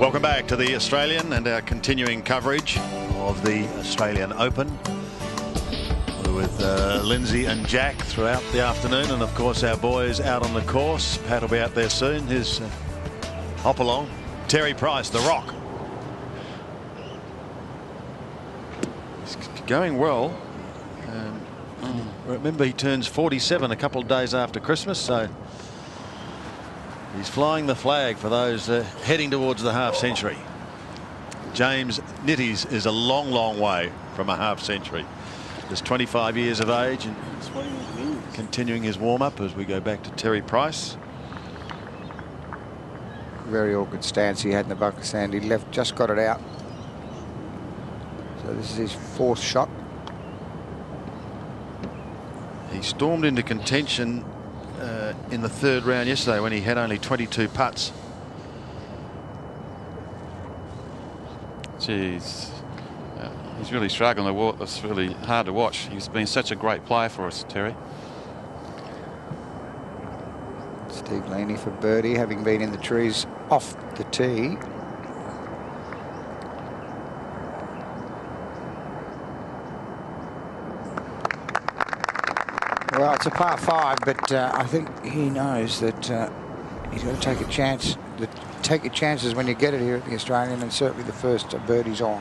Welcome back to the Australian and our continuing coverage of the Australian Open with Lindsay and Jack throughout the afternoon, and of course our boys out on the course. Pat will be out there soon. His hop along. Terry Price, the Rock. He's going well. Remember, he turns 47 a couple of days after Christmas, so he's flying the flag for those heading towards the half century. James Nitties is a long, long way from a half century. Just 25 years of age and continuing his warm-up as we go back to Terry Price. Very awkward stance he had in the bunker, sand. He left, just got it out. So this is his fourth shot. He stormed into contention in the third round yesterday when he had only 22 putts. Jeez, he's really struggling. It's really hard to watch. He's been such a great player for us, Terry. Steve Laney for birdie, having been in the trees off the tee. Well, it's a par 5, but I think he knows that he's got to take a chance. Take your chances when you get it here at the Australian, and certainly the first birdie's on.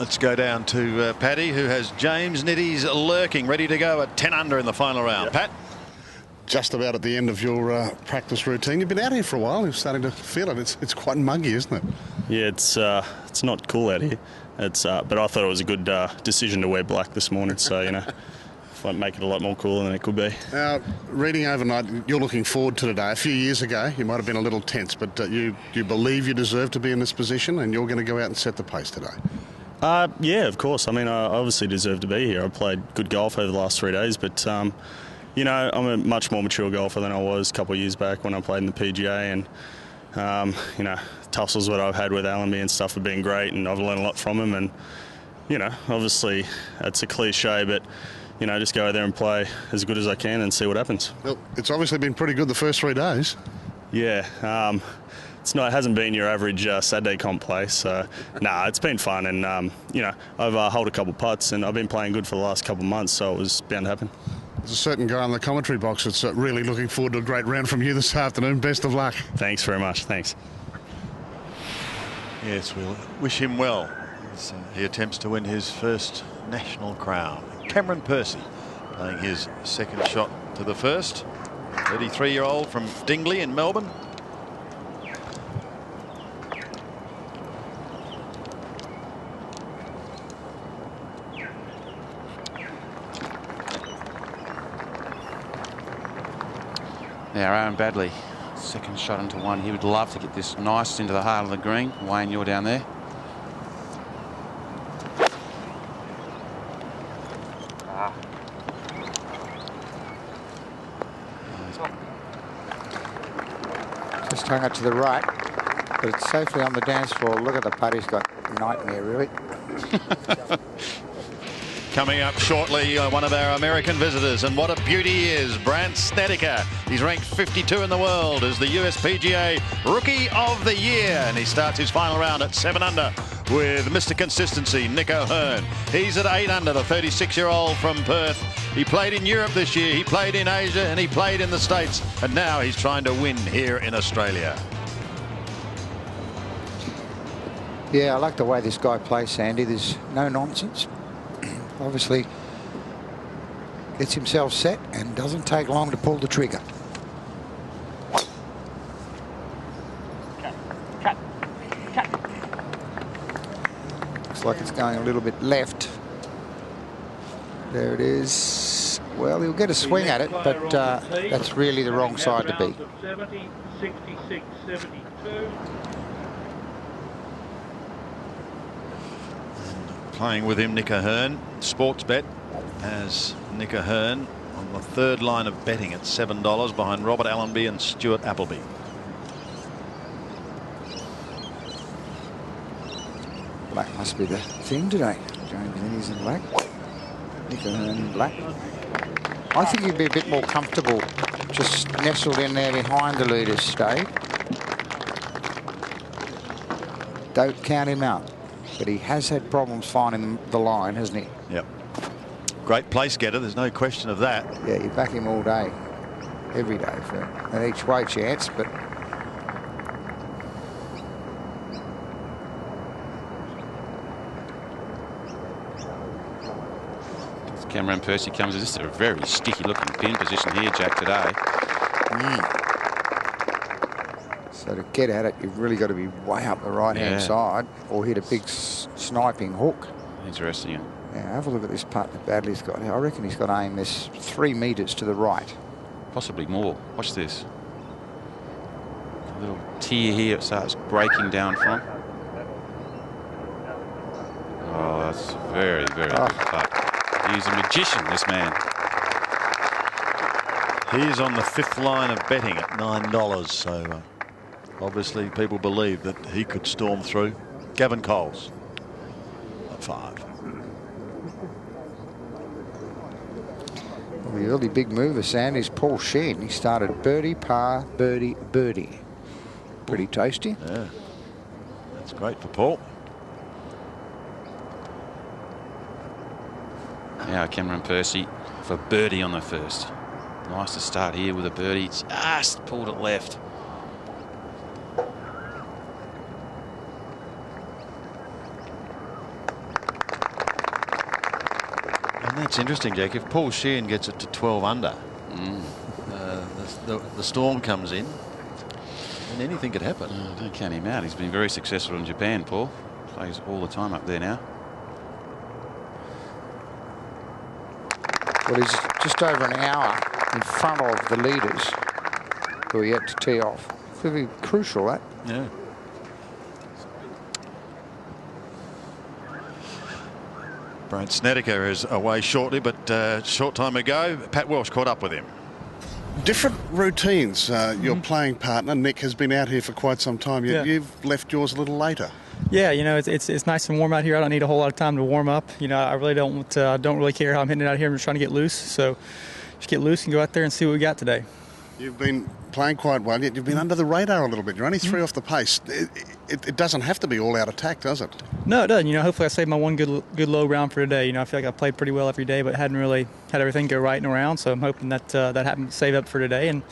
Let's go down to Paddy, who has James Nitties lurking, ready to go at 10 under in the final round. Pat? Just about at the end of your practice routine. You've been out here for a while. You're starting to feel it. It's quite muggy, isn't it? Yeah, it's not cool out here. But I thought it was a good decision to wear black this morning. So might make it a lot more cooler than it could be. Reading overnight, you're looking forward to today. A few years ago, you might have been a little tense, but you believe you deserve to be in this position, and you're going to go out and set the pace today. Yeah, of course. I mean, I obviously deserve to be here. I played good golf over the last 3 days, but I'm a much more mature golfer than I was a couple of years back when I played in the PGA, and tussles that I've had with Allenby and stuff have been great, and I've learned a lot from him. And obviously, it's a cliche, but just go out there and play as good as I can and see what happens. Well, it's obviously been pretty good the first 3 days. Yeah, it hasn't been your average Saturday comp play, so it's been fun, and I've holed a couple putts, and I've been playing good for the last couple of months, so it was bound to happen. There's a certain guy in the commentary box that's really looking forward to a great round from you this afternoon. Best of luck. Thanks very much. Thanks. Yes, we'll wish him well as he attempts to win his first national crown. Cameron Percy playing his second shot to the first. 33-year-old from Dingley in Melbourne. Now Aaron Badley, second shot into one. He would love to get this nice into the heart of the green. Wayne, you're down there. Just hung it to the right, but it's safely on the dance floor. Look at the putt he's got. Nightmare, really. Coming up shortly, one of our American visitors, and what a beauty he is, Brandt Snedeker. He's ranked 52 in the world as the USPGA Rookie of the Year, and he starts his final round at 7 under with Mr. Consistency, Nick O'Hearn. He's at 8 under, the 36-year-old from Perth. He played in Europe this year, he played in Asia, and he played in the States, and now he's trying to win here in Australia. Yeah, I like the way this guy plays, Sandy. There's no nonsense. Obviously gets himself set and doesn't take long to pull the trigger. Cut. Looks like it's going a little bit left. There it is. Well, he'll get a swing at it, but that's really the wrong side to be. 70, 66, 72. Playing with him, Nick O'Hearn. Sportsbet has Nick O'Hearn on the third line of betting at $7 behind Robert Allenby and Stuart Appleby. Black must be the thing today. James Nitties in black. Nick O'Hearn in black. I think he'd be a bit more comfortable just nestled in there behind the leaders, Steve. Don't count him out. But he has had problems finding the line, hasn't he? Yep. Great place getter, there's no question of that. Yeah, you back him all day, every day for an each way chance, but Cameron Percy comes. This is a very sticky looking pin position here, Jack, today. So to get at it, you've really got to be way up the right-hand side or hit a big sniping hook. Interesting. Now, have a look at this putt that Badley's got. I reckon he's got to aim this 3 metres to the right. Possibly more. Watch this. A little tear here it starts breaking down from. Oh, that's very, very good putt. He's a magician, this man. He's on the 5th line of betting at $9, so obviously people believe that he could storm through. Gavin Coles at 5. Well, the early big mover, Sandy, is Paul Sheehan. He started birdie, par, birdie, birdie. Pretty tasty. Yeah, that's great for Paul. Now Cameron Percy for birdie on the first. Nice to start here with a birdie. Just pulled it left. And that's interesting, Jack. If Paul Sheehan gets it to 12 under, the storm comes in, and anything could happen. Don't count him out. He's been very successful in Japan, Paul. Plays all the time up there now. Well, he's just over an hour in front of the leaders who are yet to tee off. It's very crucial, that. Yeah. Brandt Snedeker is away shortly, but short time ago, Pat Welsh caught up with him. Different routines. Your playing partner, Nick, has been out here for quite some time. You've left yours a little later. Yeah, you know, it's nice and warm out here. I don't need a whole lot of time to warm up. You know, I really don't really care how I'm hitting it out here. I'm just trying to get loose. So just get loose and go out there and see what we got today. You've been playing quite well, yet you've been under the radar a little bit. You're only 3 off the pace. It doesn't have to be all out attack, does it? No, it doesn't. You know, hopefully I saved my one good low round for today. You know, I feel like I played pretty well every day, but hadn't really had everything go right and around. So I'm hoping that that happened to save up for today and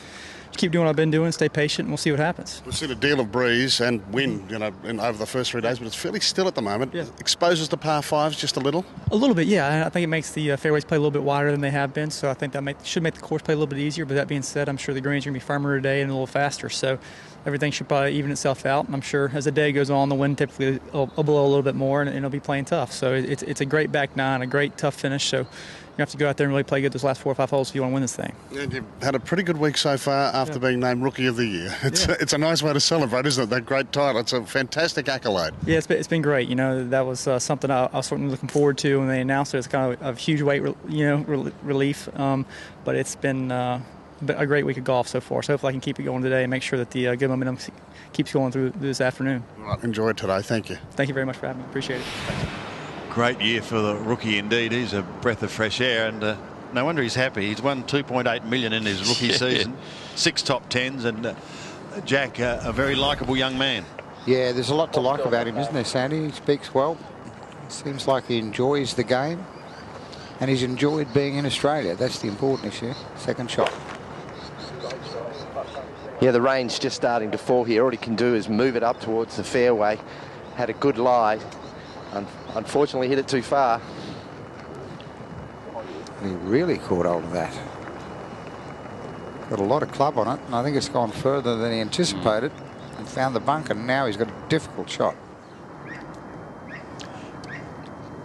keep doing what I've been doing, stay patient, and we'll see what happens. We've seen a deal of breeze and wind, you know, over the first 3 days, but it's fairly still at the moment. Yeah. Exposes the par 5s just a little? A little bit, yeah. I think it makes the fairways play a little bit wider than they have been, so I think that should make the course play a little bit easier. But that being said, I'm sure the greens are going to be firmer today and a little faster, so everything should probably even itself out. I'm sure as the day goes on, the wind typically will blow a little bit more, and it'll be playing tough. So it's a great back nine, a great tough finish. So you have to go out there and really play good those last 4 or 5 holes if you want to win this thing. And you've had a pretty good week so far after being named Rookie of the Year. It's a nice way to celebrate, isn't it? That great title. It's a fantastic accolade. Yeah, it's been great. You know, that was something I was certainly looking forward to when they announced it. It's kind of a huge weight, relief. But it's been a great week of golf so far. So hopefully I can keep it going today and make sure that the good momentum keeps going through this afternoon. Right, enjoy it today. Thank you. Thank you very much for having me. Appreciate it. Thank you. Great year for the rookie indeed. He's a breath of fresh air, and no wonder he's happy. He's won $2.8 million in his rookie season, 6 top 10s, and Jack, a very likeable young man. Yeah, there's a lot to like about him, isn't there, Sandy? He speaks well. Seems like he enjoys the game, and he's enjoyed being in Australia. That's the important issue. Second shot. Yeah, the rain's just starting to fall here. All he can do is move it up towards the fairway. Had a good lie. Unfortunately, hit it too far. He really caught hold of that. Got a lot of club on it, and I think it's gone further than he anticipated. And found the bunker, and now he's got a difficult shot.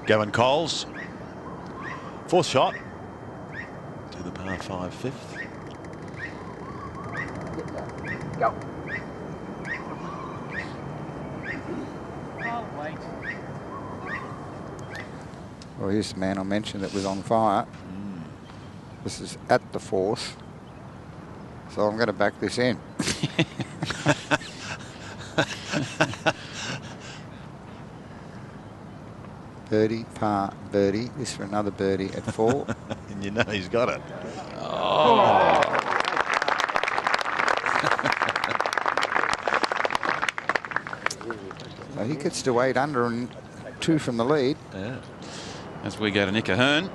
Gavin Coles, 4th shot to the par 5 5th. Go. Well, here's the man I mentioned that was on fire. This is at the 4th. So I'm going to back this in. Birdie, par, birdie. This for another birdie at 4. And you know he's got it. So he gets to 8 under and 2 from the lead. Yeah. As we go to Nick Ahern.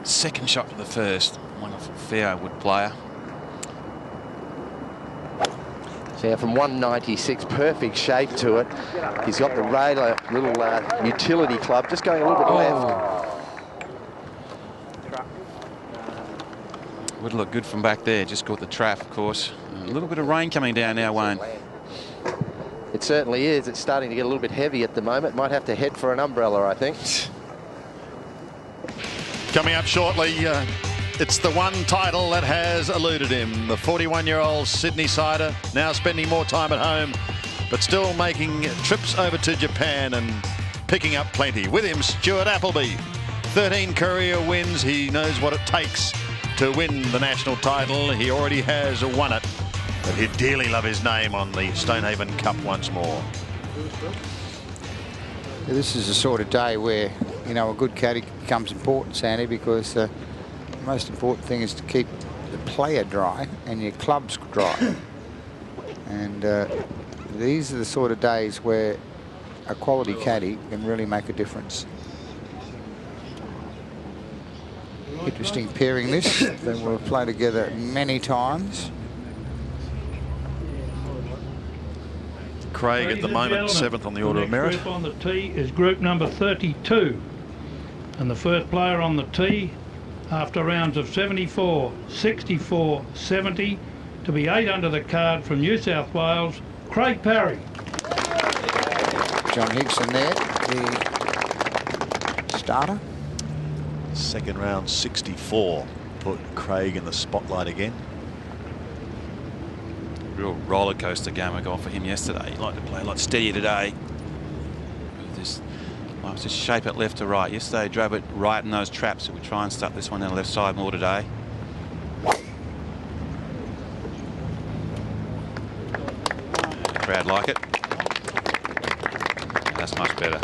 Second shot to the first. Wonderful fairwood player. Yeah, from 196, perfect shape to it. He's got the radar, little utility club, just going a little bit left. Would look good from back there. Just caught the trap, of course. A little bit of rain coming down now, Wayne. It certainly is. It's starting to get a little bit heavy at the moment. Might have to head for an umbrella, I think. Coming up shortly, it's the one title that has eluded him. The 41-year-old Sydney sider, now spending more time at home, but still making trips over to Japan and picking up plenty. With him, Stuart Appleby. 13 career wins. He knows what it takes to win the national title. He already has won it, but he'd dearly love his name on the Stonehaven Cup once more. Yeah, this is the sort of day where, you know, a good caddy becomes important, Sandy, because the most important thing is to keep the player dry and your clubs dry. And these are the sort of days where a quality caddy can really make a difference. Interesting pairing this. They will play together many times. Craig at the moment 7th on the order of merit. Group on the tee is group number 32. And the first player on the tee after rounds of 74, 64, 70 to be 8 under the card from New South Wales, Craig Parry. John Higson there, the starter. Second round 64 put Craig in the spotlight again. Real roller coaster game of golf for him yesterday. He liked to play a lot steadier today. Just shape it left to right. Yesterday, drove it right in those traps. So we try and stuff this one down the left side more today. Crowd like it. That's much better.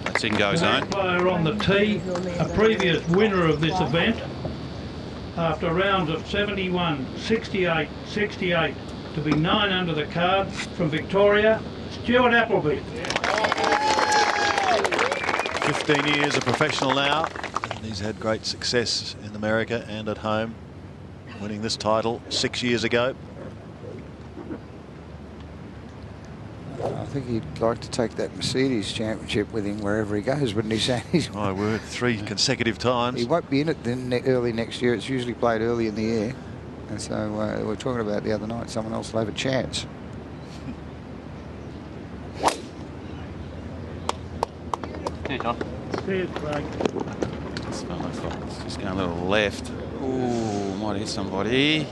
That's in go zone. Player on the tee, a previous winner of this event, after rounds of 71, 68, 68 to be 9 under the card from Victoria, Stuart Appleby. 15 years a professional now. He's had great success in America and at home, winning this title 6 years ago. I think he'd like to take that Mercedes championship with him wherever he goes, wouldn't he, Sandy? My word, 3 consecutive times. He won't be in it then early next year. It's usually played early in the year. And so we were talking about the other night, someone else will have a chance. Cheers, John. Cheers, Craig. It's just going a little left. Ooh, might hit somebody.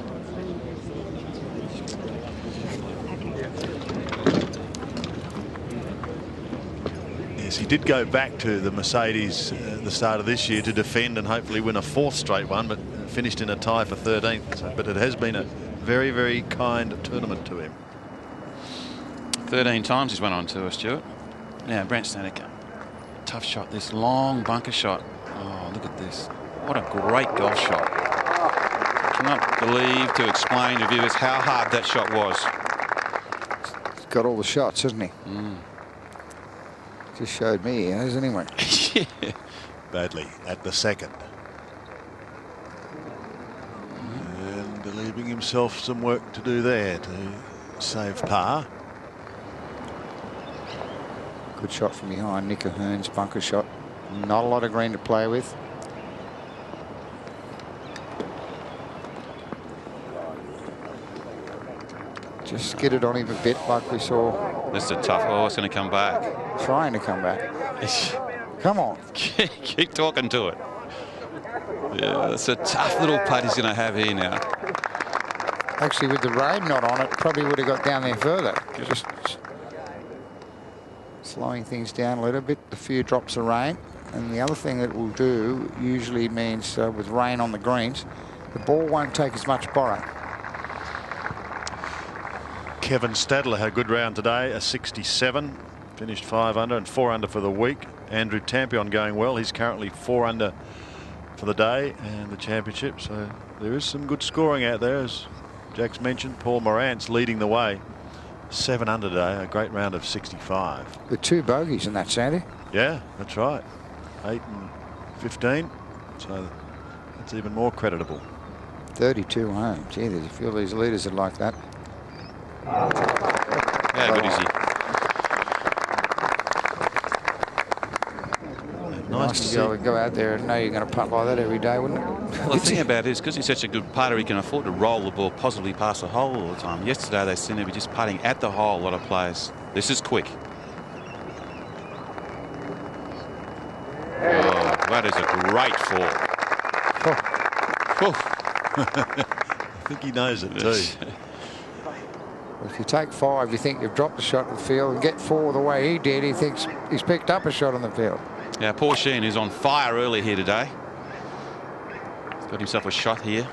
Yes, he did go back to the Mercedes at the start of this year to defend and hopefully win a 4th straight one, but finished in a tie for 13th. So, but it has been a very, very kind tournament to him. 13 times he's went on tour, Stuart. Now, Brandt Snedeker. Tough shot, this long bunker shot. Oh, look at this. What a great golf shot. Cannot believe to explain to viewers how hard that shot was. He's got all the shots, hasn't he? Just showed me, hasn't he? Yeah. Badly at the second. And leaving himself some work to do there to save par. Good shot from behind. Nick Ahern's bunker shot. Not a lot of green to play with. Just skidded on him a bit like we saw. This is a tough. Oh, it's going to come back. Trying to come back. Come on. Keep talking to it. Yeah, it's a tough little putt he's going to have here now. Actually, with the rain not on it, probably would have got down there further. Just slowing things down a little bit, a few drops of rain. And the other thing that will do usually means with rain on the greens, the ball won't take as much borrow. Kevin Stadler had a good round today, a 67, finished 5 under and 4 under for the week. Andrew Tampion going well. He's currently 4 under for the day and the championship. So there is some good scoring out there, as Jack's mentioned. Paul Morant's leading the way. 7 under today, a great round of 65. With 2 bogeys in that, Sandy. Yeah, that's right. 8 and 15. So that's even more creditable. 32 home. Gee, you feel these leaders are like that. How good is he? Nice to be able to go out there and know you're going to putt like that every day, wouldn't it? Well, the thing about it is, because he's such a good putter, he can afford to roll the ball positively past the hole all the time. Yesterday, they seem to be just putting at the hole, a lot of players. This is quick. Oh, that is a great fall. I think he knows it too. If you take 5, you think you've dropped a shot in the field, and get 4 the way he did, he thinks he's picked up a shot on the field. Now, Paul Sheehan is on fire early here today. He's got himself a shot here.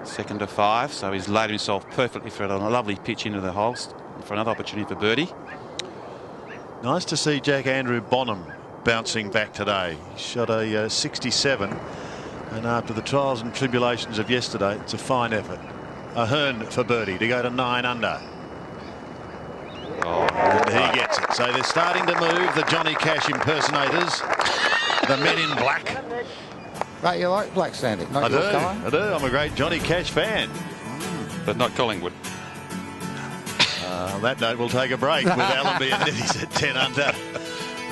2nd to 5, so he's laid himself perfectly for a lovely pitch into the hole for another opportunity for birdie. Nice to see Jack Andrew Bonham bouncing back today. He shot a 67, and after the trials and tribulations of yesterday, it's a fine effort. A Hearn for birdie to go to 9 under. Oh, and he gets it. So they're starting to move, the Johnny Cash impersonators, the men in black. Right, you like black, Sandy? I do. I'm a great Johnny Cash fan. But not Collingwood. On that note, we'll take a break with Allenby and Nitties at 10 under.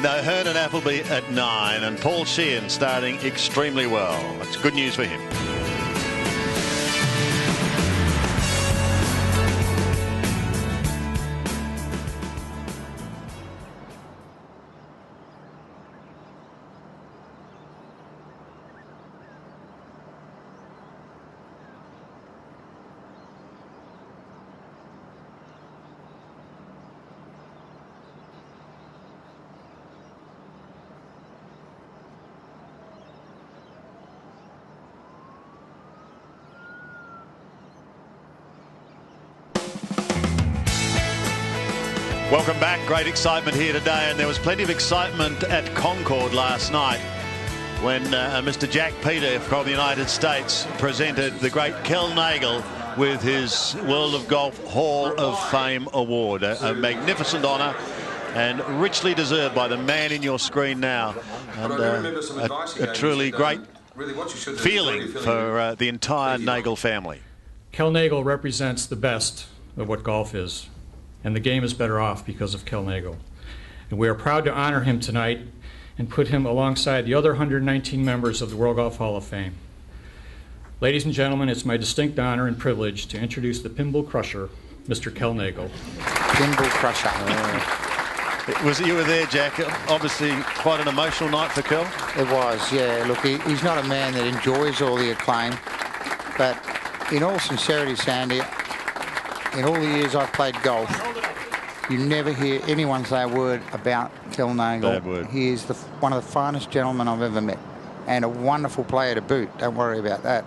No, Hearn and Appleby at 9, and Paul Sheehan starting extremely well. That's good news for him. Welcome back. Great excitement here today, and there was plenty of excitement at Concord last night when Mr. Jack Peter from the United States presented the great Kel Nagle with his World of Golf Hall of Fame award. A magnificent honour and richly deserved by the man in your screen now, and a truly great feeling for the entire Nagle family. Kel Nagle represents the best of what golf is, and the game is better off because of Kel Nagle. And we are proud to honor him tonight and put him alongside the other 119 members of the World Golf Hall of Fame. Ladies and gentlemen, it's my distinct honor and privilege to introduce the Pinball Crusher, Mr. Kel Nagle. Pinball Crusher. You were there, Jack. Obviously quite an emotional night for Kel. It was, yeah. Look, he's not a man that enjoys all the acclaim, but in all sincerity, Sandy, in all the years I've played golf, you never hear anyone say a word about Kel Nagle. Bad word. He is one of the finest gentlemen I've ever met, and a wonderful player to boot. Don't worry about that.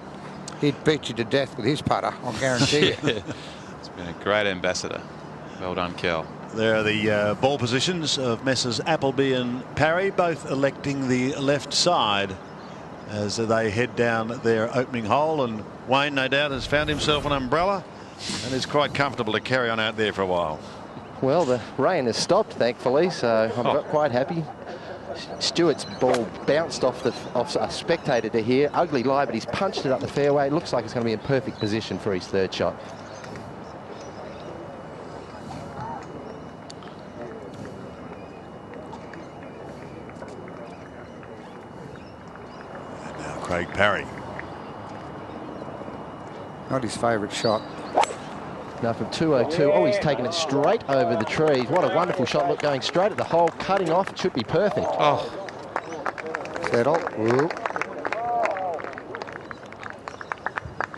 He'd beat you to death with his putter, I'll guarantee you. It's been a great ambassador. Well done, Kel. There are the ball positions of Messrs. Appleby and Parry, both electing the left side as they head down their opening hole. And Wayne, no doubt, has found himself an umbrella and is quite comfortable to carry on out there for a while. Well, the rain has stopped, thankfully, so I'm quite happy. Stewart's ball bounced off a spectator to here. Ugly lie, but he's punched it up the fairway. Looks like it's going to be in perfect position for his third shot. And now Craig Parry. Not his favourite shot. Now from 202, oh, he's taken it straight over the trees. What a wonderful shot. Look, going straight at the hole, cutting off. It should be perfect. Oh. Settle. Ooh.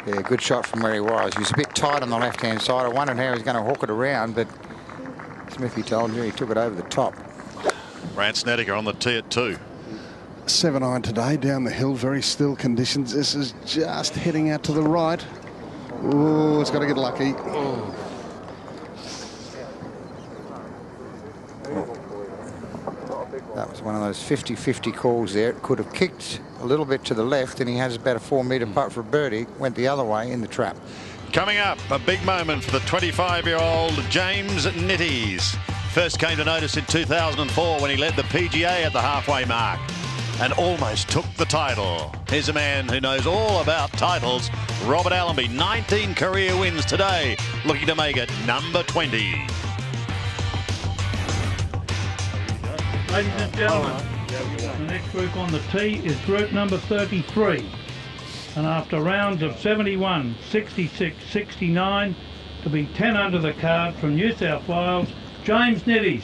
Yeah, good shot from where he was. He was a bit tight on the left-hand side. I wondered how he was going to hook it around, but Smithy told you he took it over the top. Brandt Snedeker on the tee at 2. 7-iron today, down the hill, very still conditions. This is just heading out to the right. Oh, it's got to get lucky. Oh. That was one of those 50-50 calls there. It could have kicked a little bit to the left, and he has about a 4-metre putt for a birdie. Went the other way in the trap. Coming up, a big moment for the 25-year-old James Nitties. First came to notice in 2004 when he led the PGA at the halfway mark and almost took the title. Here's a man who knows all about titles, Robert Allenby. 19 career wins today, looking to make it number 20. Ladies and gentlemen, the next group on the tee is group number 33. And after rounds of 71, 66, 69, to be 10 under the card from New South Wales, James Nitties.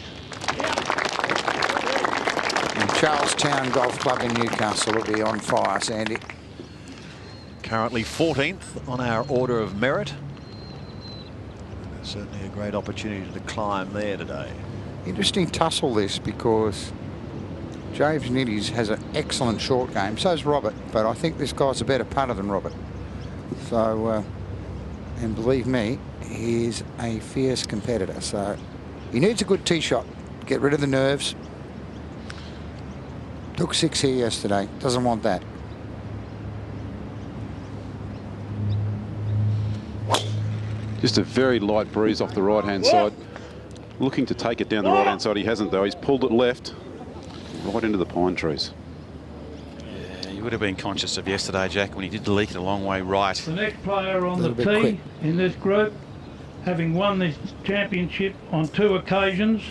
And Charlestown Golf Club in Newcastle will be on fire, Sandy. Currently 14th on our order of merit. Certainly a great opportunity to climb there today. Interesting tussle this, because James Nitties has an excellent short game. So's Robert, but I think this guy's a better putter than Robert. So, and believe me, he's a fierce competitor. So he needs a good tee shot. Get rid of the nerves. Took 6 here yesterday. Doesn't want that. Just a very light breeze off the right-hand side. Looking to take it down the right-hand side. He hasn't, though. He's pulled it left. Right into the pine trees. Yeah, you would have been conscious of yesterday, Jack, when he did leak it a long way right. The next player on the tee in this group, having won this championship on 2 occasions,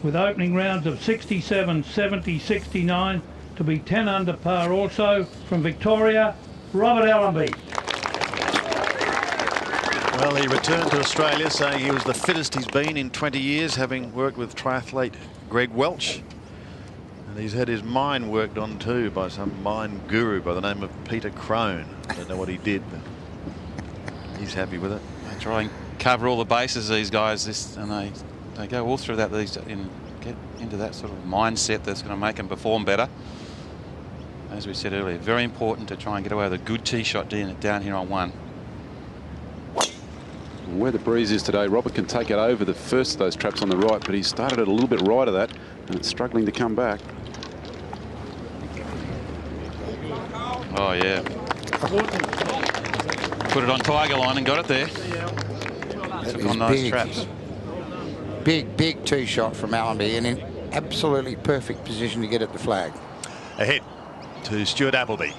with opening rounds of 67, 70, 69, to be 10 under par also, from Victoria, Robert Allenby. Well, he returned to Australia saying he was the fittest he's been in 20 years, having worked with triathlete Greg Welch. And he's had his mind worked on too by some mind guru by the name of Peter Crone. I don't know what he did, but he's happy with it. They try and cover all the bases, these guys, and they go all through that, and get into that sort of mindset that's going to make them perform better. As we said earlier, very important to try and get away with a good tee shot down here on 1. Where the breeze is today, Robert can take it over the first of those traps on the right, but he started it a little bit right of that, and it's struggling to come back. Oh, yeah. Put it on Tiger line and got it there. Took on those traps. Big tee shot from Allenby, and in absolutely perfect position to get at the flag. Ahead to Stuart Appleby.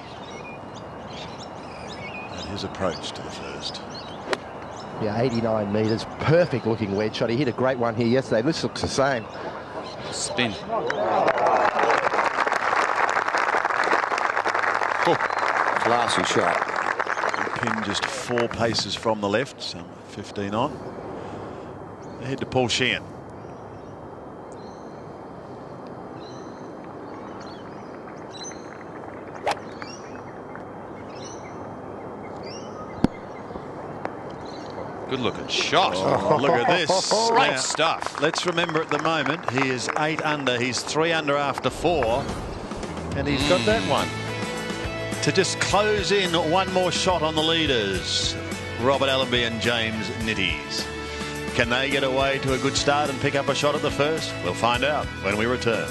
And his approach to the first. Yeah, 89 metres, perfect looking wedge shot. He hit a great one here yesterday. This looks the same. Spin. Classy shot. Pin just 4 paces from the left, some 15 on. Ahead to Paul Sheehan. Good looking shot. Oh, look at this. Great Now, stuff. Let's remember at the moment he is 8 under. He's 3 under after 4. And he's got that one. To just close in one more shot on the leaders, Robert Allenby and James Nitties. Can they get away to a good start and pick up a shot at the first? We'll find out when we return.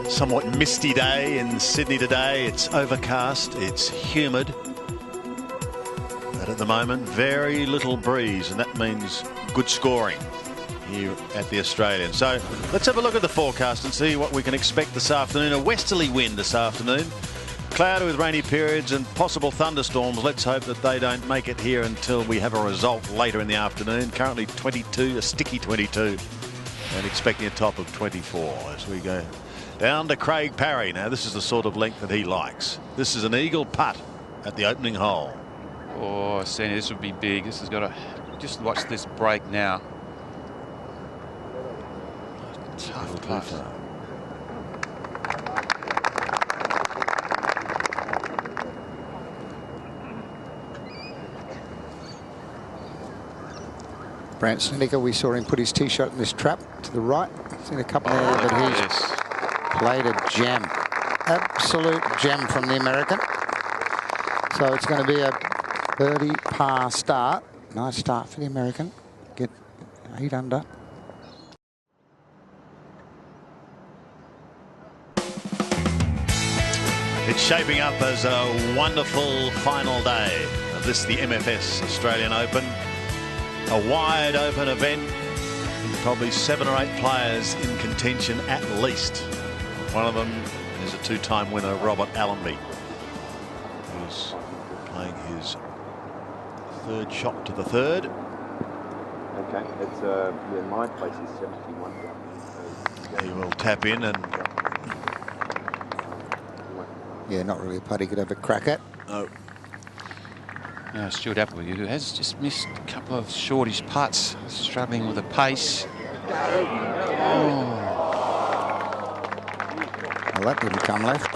Somewhat misty day in Sydney today. It's overcast, it's humid. But at the moment, very little breeze, and that means good scoring here at the Australian. So let's have a look at the forecast and see what we can expect this afternoon. A westerly wind this afternoon. Cloudy with rainy periods and possible thunderstorms. Let's hope that they don't make it here until we have a result later in the afternoon. Currently 22, a sticky 22. And expecting a top of 24 as we go down to Craig Parry. Now this is the sort of length that he likes. This is an eagle putt at the opening hole. Oh, Sandy, this would be big. This has got to just watch this break now. Tough putt. Brandt Snedeker, we saw him put his tee shot in this trap to the right. Seen a couple there, but he's played a gem. Absolute gem from the American. So it's going to be a birdie par start. Nice start for the American. Get 8 under. It's shaping up as a wonderful final day of this, the MFS Australian Open. A wide open event. Probably 7 or 8 players in contention at least. One of them is a 2-time winner, Robert Allenby, who's playing his 3rd shot to the 3rd. Okay, it's yeah, my place is 71. He will tap in and yeah, not really a putt he could have a crack at. no. Stuart Appleby, who has just missed a couple of shortish putts, struggling with the pace. Well, that didn't come left.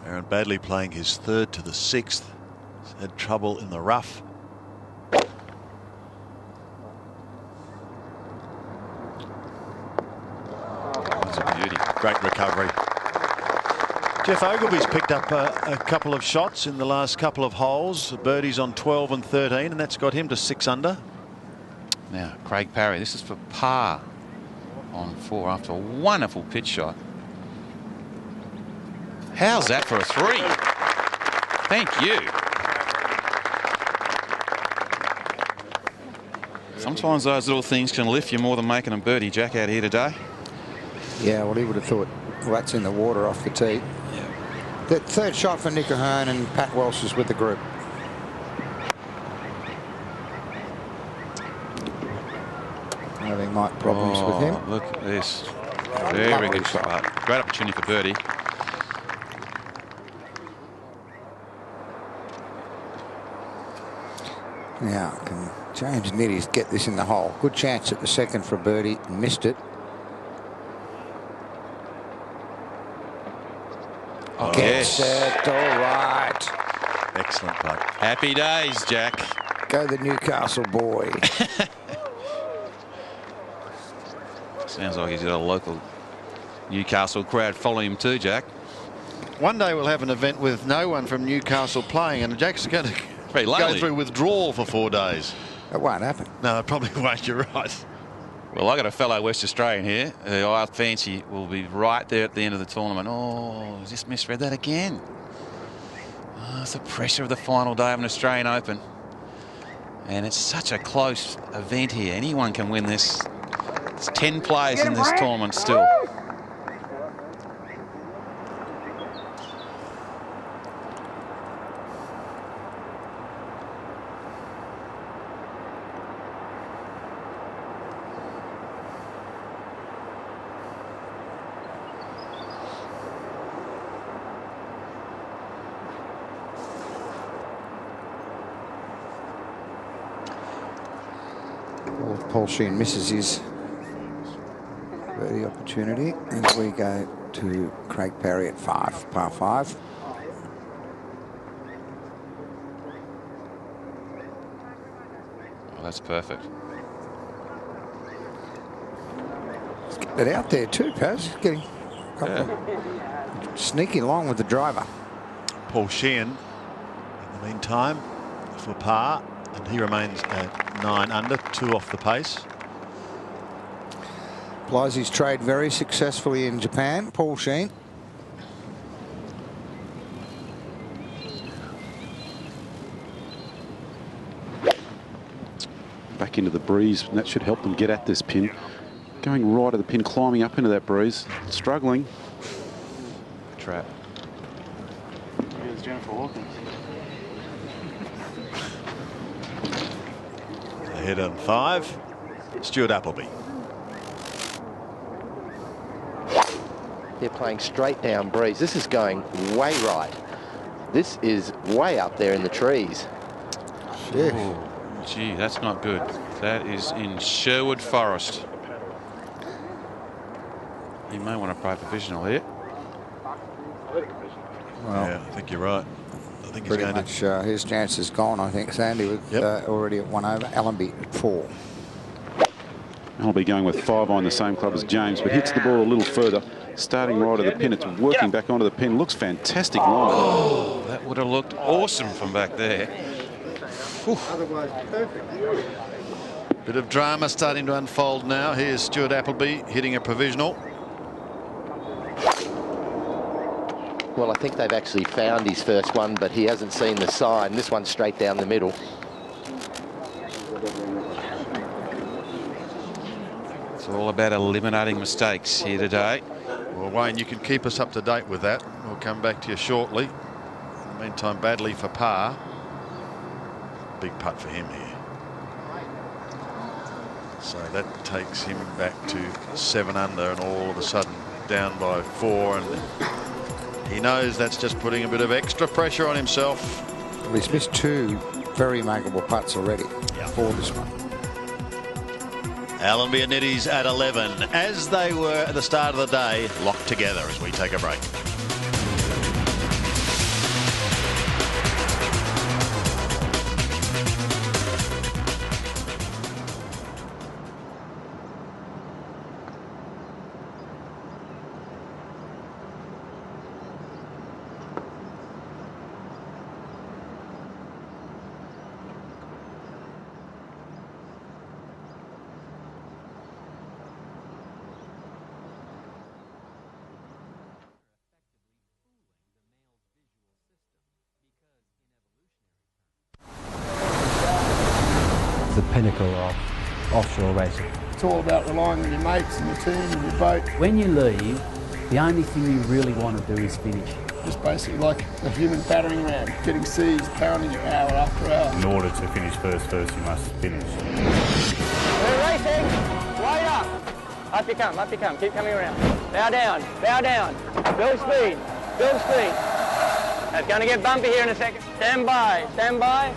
Aaron Badley playing his 3rd to the 6th. He's had trouble in the rough. Great recovery. Jeff Ogilvy's picked up a couple of shots in the last couple of holes. Birdies on 12 and 13, and that's got him to 6 under. Now, Craig Parry, this is for par on 4 after a wonderful pitch shot. How's that for a 3? Thank you. Sometimes those little things can lift you more than making a birdie, Jack, out here today. Yeah, well, he would have thought, well, that's in the water off the tee. Yeah. The 3rd shot for Nick Ahern, and Pat Welsh is with the group. Having Mike problems with him. Look at this. Very good shot. Great opportunity for birdie. Now, can James Nitties get this in the hole? Good chance at the 2nd for birdie. Missed it. Oh, Gets yes. it. All right. Excellent putt. Happy days, Jack. Go the Newcastle boy. Sounds like he's got a local Newcastle crowd following him too, Jack. One day we'll have an event with no one from Newcastle playing, and Jack's going to go through withdrawal for 4 days. It won't happen. No, it probably won't. You're right. Well, I got a fellow West Australian here. I fancy will be right there at the end of the tournament. Oh, just misread that again. Oh, it's the pressure of the final day of an Australian Open. And it's such a close event here. Anyone can win this. There's 10 players in this tournament still. Paul Sheen misses his birdie opportunity, and we go to Craig Parry at 5, par 5. Oh, that's perfect. Let's get it out there too, Paz. Getting sneaking along with the driver. Paul Sheehan in the meantime for par, and he remains at 9 under, 2 off the pace. Applies his trade very successfully in Japan, Paul Sheehan. Back into the breeze, and that should help them get at this pin. Going right at the pin, climbing up into that breeze, struggling. Trap. Here's Jennifer Hawkins. Ahead on 5, Stuart Appleby. They're playing straight down breeze. This is going way right. This is way up there in the trees. Oh, gee, that's not good. That is in Sherwood Forest. You may want to play provisional here. Well, yeah, I think you're right. I think pretty he's much his chance is gone, I think, Sandy, with already at 1 over. Allenby at 4. I'll be going with 5 on the same club as James, but hits the ball a little further. Starting right at the pin, it's working back onto the pin. Looks fantastic line. Oh, that would have looked awesome from back there. Bit of drama starting to unfold now. Here's Stuart Appleby hitting a provisional. Well, I think they've actually found his first one, but he hasn't seen the sign. This one's straight down the middle. It's all about eliminating mistakes here today. Well, Wayne, you can keep us up to date with that. We'll come back to you shortly. In the meantime, Badley for par. Big putt for him here. So that takes him back to 7 under, and all of a sudden down by 4, and he knows that's just putting a bit of extra pressure on himself. Well, he's missed 2 very makeable putts already for this one. Allenby and Nitties at 11, as they were at the start of the day, locked together as we take a break. The pinnacle of offshore racing. It's all about relying on your mates and your team and your boat. When you leave, the only thing you really want to do is finish. Just basically like a human battering ram, getting seized, pounding hour after hour. In order to finish first you must finish. We're racing. Wide up. Up you come, keep coming around. Bow down, build speed, build speed. It's going to get bumpy here in a second. Stand by, stand by.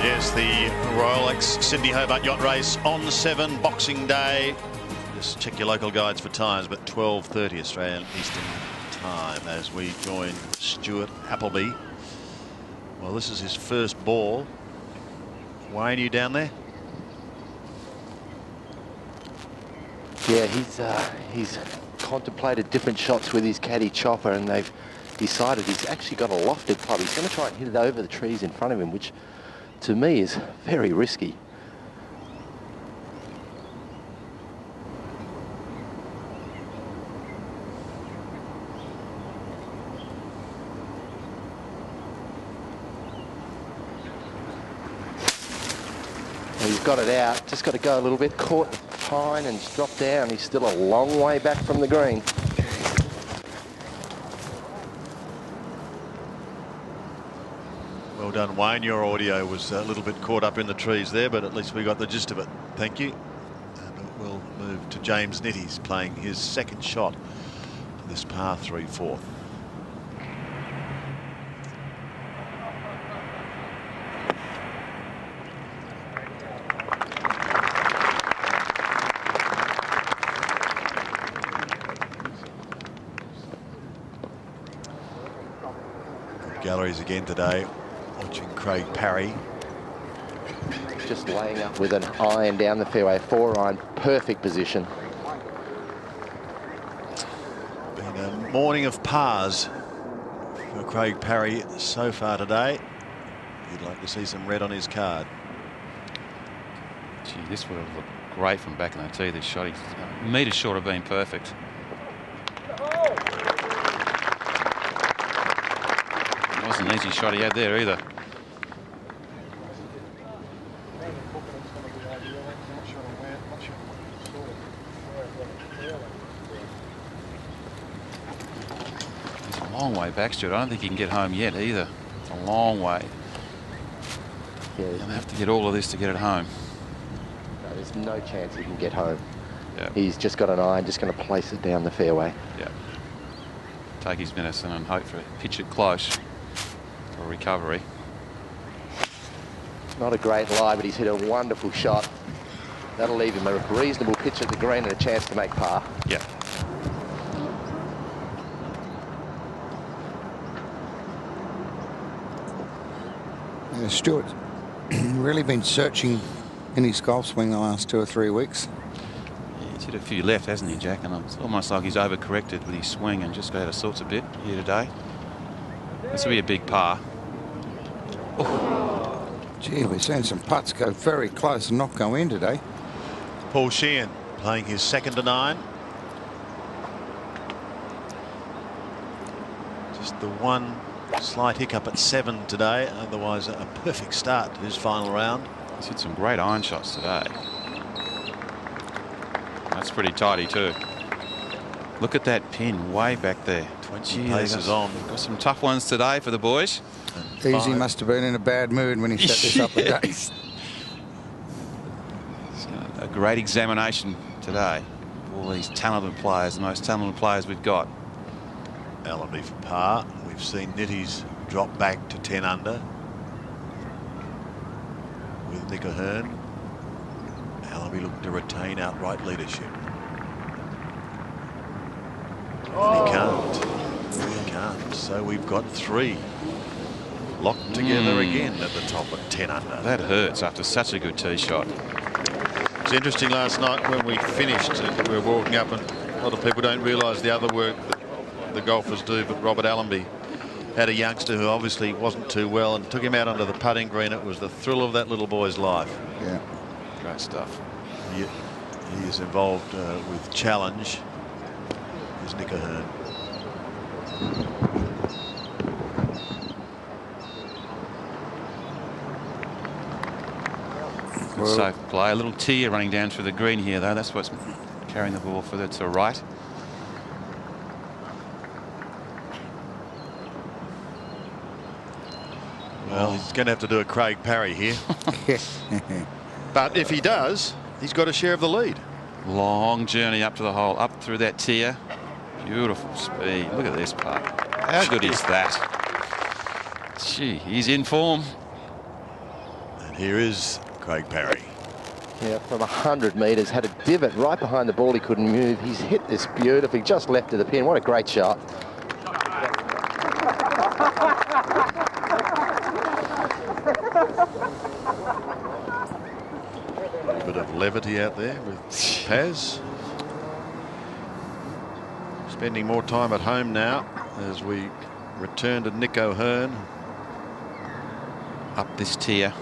Yes, the Royal X Sydney Hobart Yacht Race on 7 Boxing Day. Just check your local guides for times, but 12:30 Australian Eastern Time as we join Stuart Appleby. Well, this is his first ball. Wayne, you down there? Yeah, he's contemplated different shots with his caddy Chopper, and they've decided he's actually got a lofted club. He's going to try and hit it over the trees in front of him, which to me is very risky. And he's got it out, just got to go a little bit, caught the pine and dropped down. He's still a long way back from the green. Well done, Wayne. Your audio was a little bit caught up in the trees there, but at least we got the gist of it. Thank you. And we'll move to James Nitties playing his second shot to this par 3-4. Galleries again today, watching Craig Parry. Just laying up with an iron down the fairway, 4 iron, perfect position. And a morning of pars for Craig Parry so far today. You'd like to see some red on his card. Gee, this would have looked great from back in the tee, this shot. He's a metre short of being perfect. It wasn't an easy shot he had there either. He's a long way back, Stuart. I don't think he can get home yet either. It's a long way. Yeah, He'll have to get all of this to get it home. No, there's no chance he can get home. Yeah. He's just got an iron, just going to place it down the fairway. Yeah. Take his medicine and hope for pitch it close for recovery. Not a great lie, but he's hit a wonderful shot. That'll leave him a reasonable pitch at the green and a chance to make par. Yeah. Stuart's really been searching in his golf swing the last 2 or 3 weeks. Yeah, he's hit a few left, hasn't he, Jack? And it's almost like he's overcorrected with his swing and just got out of sorts a bit here today. This will be a big par. Oh. Gee, we're seeing some putts go very close and not go in today. Paul Sheehan playing his second to 9. Just the one slight hiccup at 7 today, otherwise a perfect start to his final round. He's hit some great iron shots today. That's pretty tidy too. Look at that pin way back there. 20 paces on. Got some tough ones today for the boys. Easy must have been in a bad mood when he set this up today. It's a great examination today. All these talented players, the most talented players we've got. Allenby for par. We've seen Nitty's drop back to 10 under with Nick O'Hearn. Allenby looking to retain outright leadership. And he can't. He can't. So we've got 3 locked together again at the top at 10 under. That hurts after such a good tee shot. It's interesting last night when we finished, we were walking up, and a lot of people don't realise the other work that the golfers do, but Robert Allenby had a youngster who obviously wasn't too well and took him out onto the putting green. It was the thrill of that little boy's life. Yeah. Great stuff. He is involved with challenge. Is Nick O'Hearn. Good safe play. A little tear running down through the green here, though. That's what's carrying the ball further to the right. Well, he's going to have to do a Craig Parry here. But if he does, he's got a share of the lead. Long journey up to the hole, up through that tier. Beautiful speed. Look at this putt. How good is that? Gee, he's in form. And here is Craig Parry. Yeah, from 100 metres, had a divot right behind the ball. He couldn't move. He's hit this beautifully, just left of the pin. What a great shot. A bit of levity out there with Paz. Spending more time at home now as we return to Nick O'Hearn. Up this tier.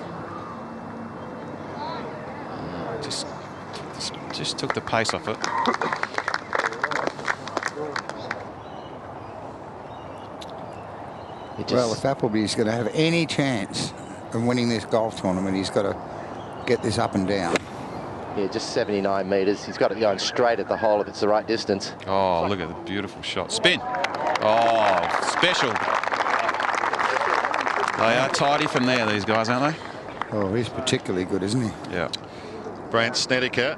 Just took the pace off it. Well, if Appleby's going to have any chance of winning this golf tournament, he's got to get this up and down. Yeah, just 79 metres. He's got it going straight at the hole if it's the right distance. Oh, look at the beautiful shot. Spin. Oh, special. They are tidy from there, these guys, aren't they? Oh, he's particularly good, isn't he? Yeah. Brandt Snedeker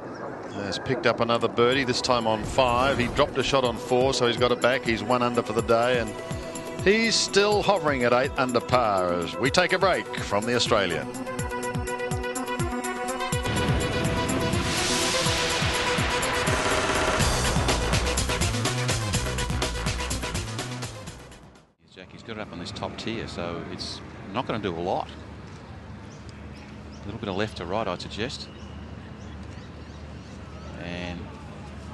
has picked up another birdie, this time on 5. He dropped a shot on 4, so he's got it back. He's 1 under for the day, and he's still hovering at 8 under par as we take a break from the Australian. Jackie's got it up on this top tier, so it's not going to do a lot. A little bit of left to right, I'd suggest. And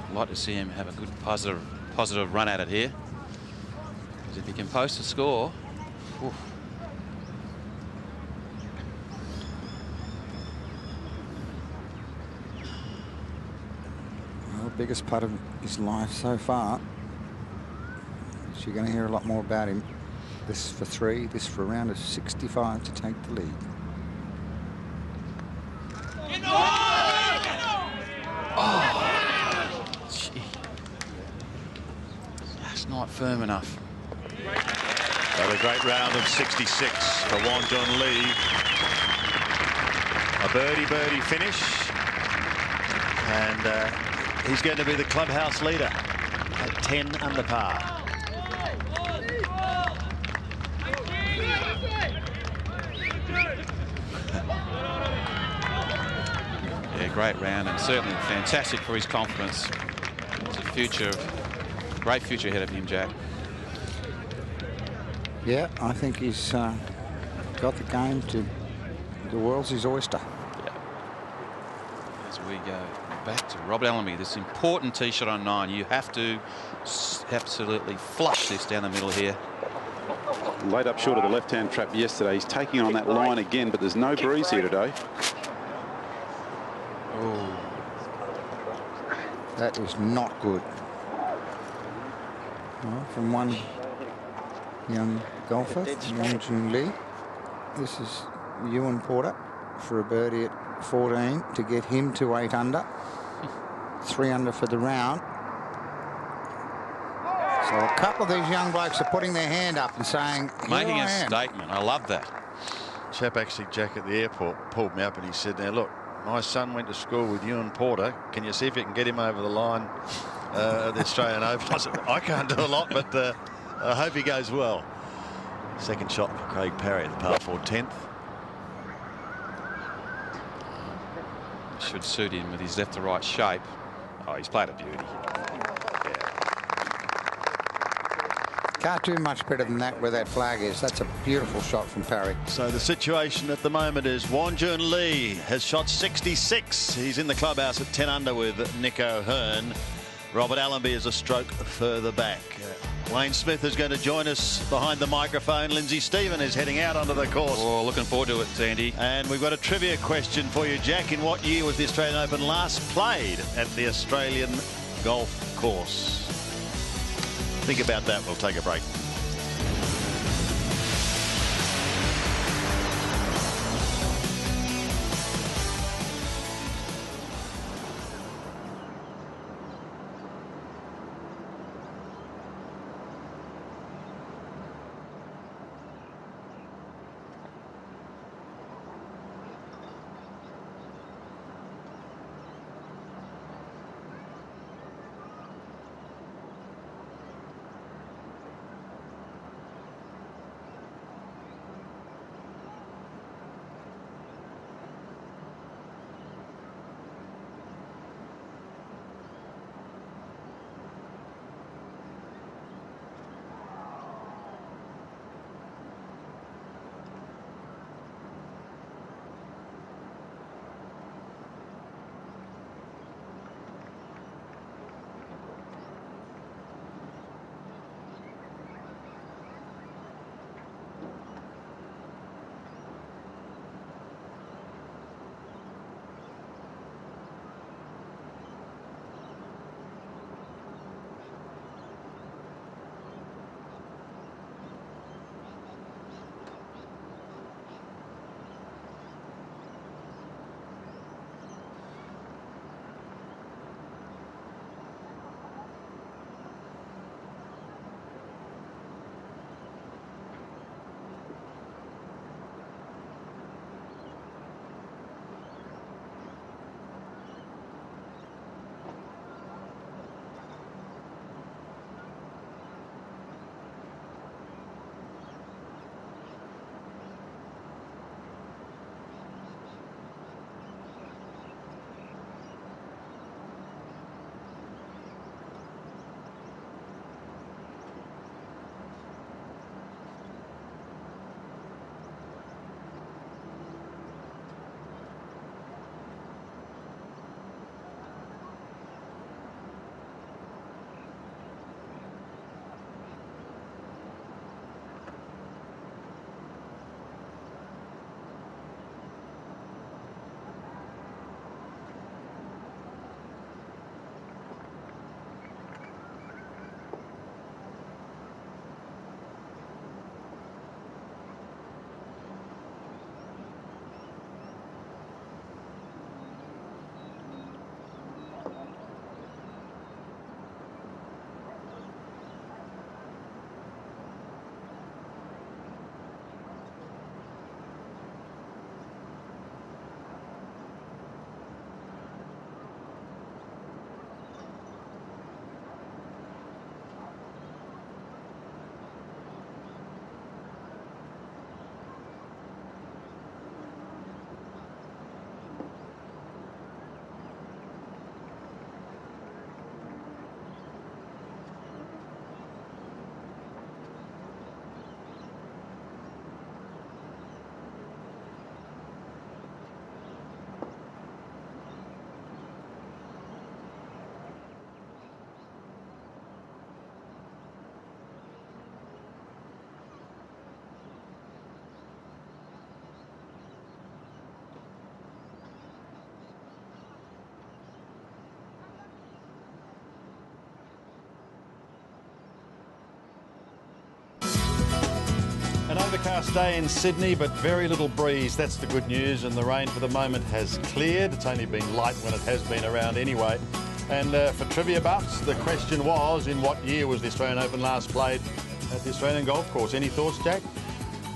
I'd like to see him have a good positive positive run at it here. Because if he can post a score, oof. Well, the biggest putt of his life so far. So you're going to hear a lot more about him. This for 3, this for a round of 65 to take the lead. Oh, gee. That's not firm enough. Well, a great round of 66 for Juan John Lee. A birdie finish. And he's going to be the clubhouse leader at 10 under par. Yeah, great round and certainly fantastic for his confidence. It's a future, great future ahead of him, Jack. Yeah, I think he's got the game to the world's his oyster. Yeah. As we go back to Robert Allenby, this important tee shot on 9. You have to absolutely flush this down the middle here. Laid up short of the left-hand trap yesterday. He's taking on that line again, but there's no breeze here today. Oh, that is not good. Well, from one young golfer, Won Joon Lee. This is Ewan Porter for a birdie at 14 to get him to 8 under. 3 under for the round. So a couple of these young blokes are putting their hand up and saying, making a statement. I love that. Chap actually, Jack, at the airport pulled me up and he said, now look, my son went to school with Ewan Porter. Can you see if you can get him over the line at the Australian Open? I said, I can't do a lot, but I hope he goes well. Second shot for Craig Parry at the par 4 10th. Should suit him with his left to right shape. Oh, he's played a beauty. Can't do much better than that where that flag is. That's a beautiful shot from Parry. So the situation at the moment is Won Joon Lee has shot 66. He's in the clubhouse at 10 under with Nick O'Hearn. Robert Allenby is a stroke further back. Wayne Smith is going to join us behind the microphone. Lindsay Stephen is heading out onto the course. Oh, looking forward to it, Sandy. And we've got a trivia question for you, Jack. In what year was the Australian Open last played at the Australian Golf Course? Think about that. We'll take a break. overcast day in Sydney, but very little breeze. That's the good news, and the rain for the moment has cleared. It's only been light when it has been around anyway. And for trivia buffs, the question was, in what year was the Australian Open last played at the Australian Golf Course? Any thoughts, Jack?